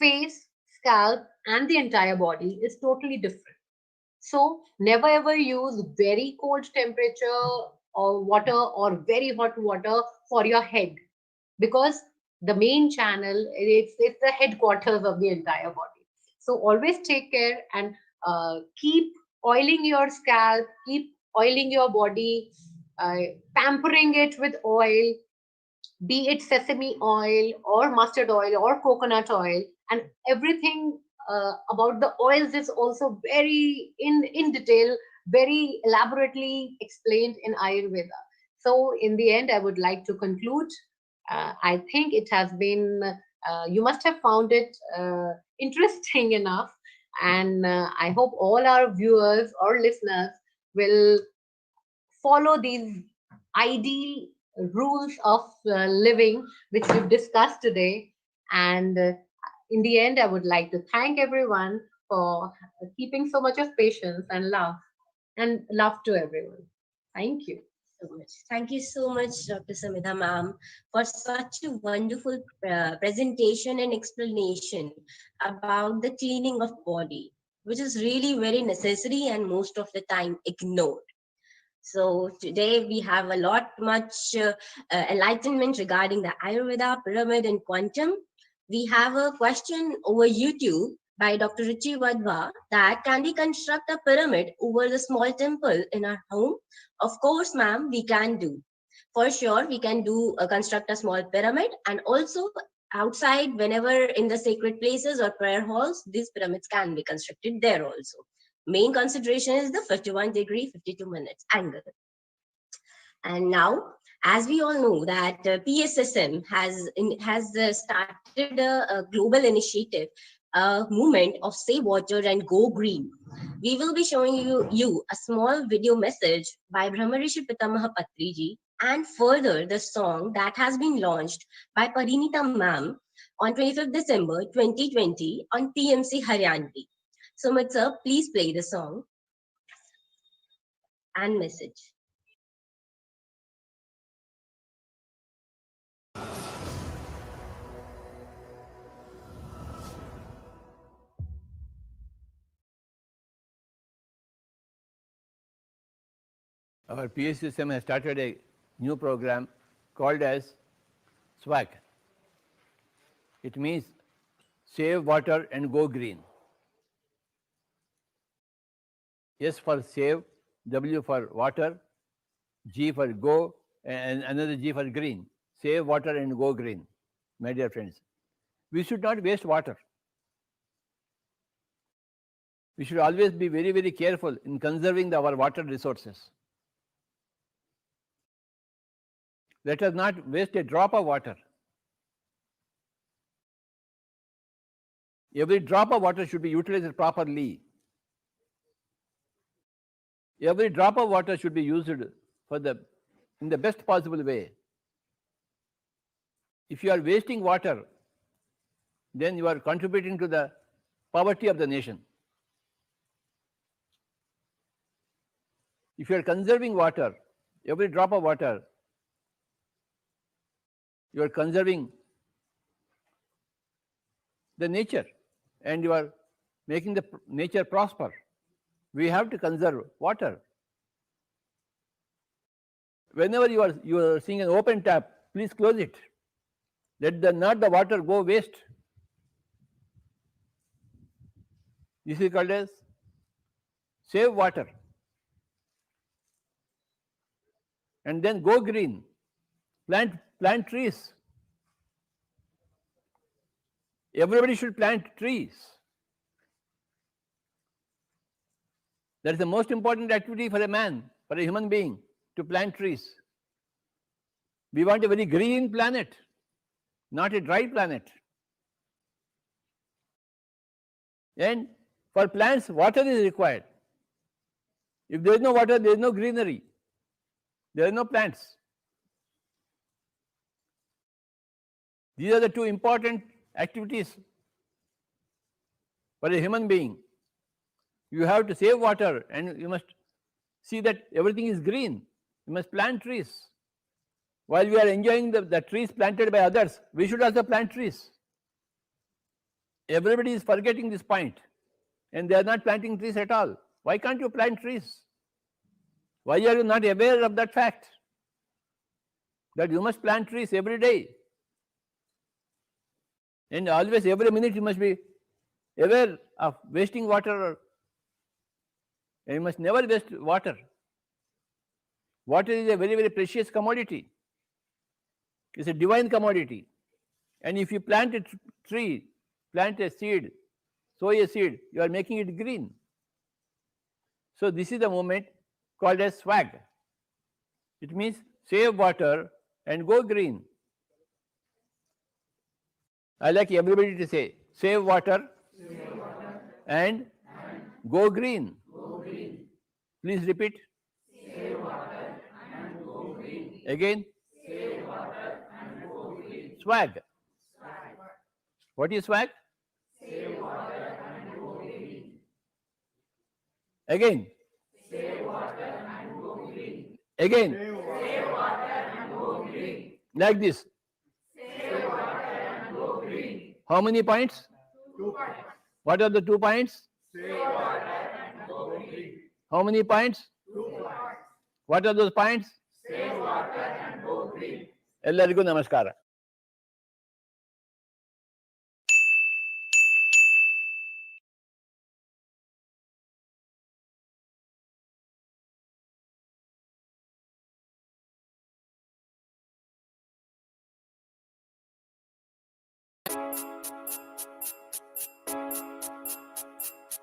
face, scalp, and the entire body is totally different. So never ever use very cold temperature or water or very hot water for your head, because the main channel, it's the headquarters of the entire body. So always take care and keep oiling your scalp, keep oiling your body, uh, pampering it with oil, be it sesame oil or mustard oil or coconut oil. and everything about the oils is also very in detail, very elaborately explained in Ayurveda. So in the end, I would like to conclude. I think it has been, you must have found it interesting enough, and I hope all our viewers or listeners will follow these ideal rules of living which we've discussed today. And in the end, I would like to thank everyone for keeping so much of patience and love to everyone. Thank you. So much. Thank you so much, Dr. Samita ma'am, for such a wonderful presentation and explanation about the cleaning of body, which is really very necessary and most of the time ignored. So today we have a lot much enlightenment regarding the Ayurveda, pyramid, and quantum. We have a question over YouTube by Dr. Ruchi Wadhwa that can we construct a pyramid over the small temple in our home? Of course, ma'am, we can do. For sure, we can do construct a small pyramid, and also outside, whenever in the sacred places or prayer halls, these pyramids can be constructed there also. Main consideration is the 51-degree 52 minutes angle. And now, as we all know that PSSM has started a global initiative, a movement of save water and go green. We will be showing you a small video message by Brahmarishi Pitamaha Patriji, and further the song that has been launched by Parinita ma'am on 25th December 2020 on TMC Haryanvi. So, Mitsa, please play the song and message. Our PH system has started a new program called as SWAG. It means Save Water and Go Green. S for save, W for water, G for go, and another G for green. Save water and go green, my dear friends. We should not waste water. We should always be very, very careful in conserving our water resources. Let us not waste a drop of water. Every drop of water should be utilized properly. Every drop of water should be used in the best possible way. If you are wasting water, then you are contributing to the poverty of the nation. If you are conserving water, every drop of water, you are conserving the nature and you are making the nature prosper. We have to conserve water. Whenever you are seeing an open tap, please close it. Let not the water go waste. This is called as save water. And then go green. Plant trees. Everybody should plant trees. That is the most important activity for a man, for a human being, to plant trees. We want a very green planet, not a dry planet. And for plants, water is required. If there is no water, there is no greenery. There are no plants. These are the two important activities for a human being. You have to save water and you must see that everything is green. You must plant trees. While we are enjoying the trees planted by others, we should also plant trees. Everybody is forgetting this point and they are not planting trees at all. Why can't you plant trees? Why are you not aware of that fact? That you must plant trees every day. And always, every minute, you must be aware of wasting water. And you must never waste water. Water is a very, very precious commodity. It's a divine commodity. And if you plant a tree, plant a seed, sow a seed, you are making it green. So this is the movement called as swag. It means save water and go green. I like everybody to say save water, and go green. Please repeat. Again. Swag. What is swag? Again. Again. Like this. How many points? 2 points. What are the 2 points? How many points? 2 points. What are those points? ಎಲ್ಲರಿಗೂ ನಮಸ್ಕಾರ.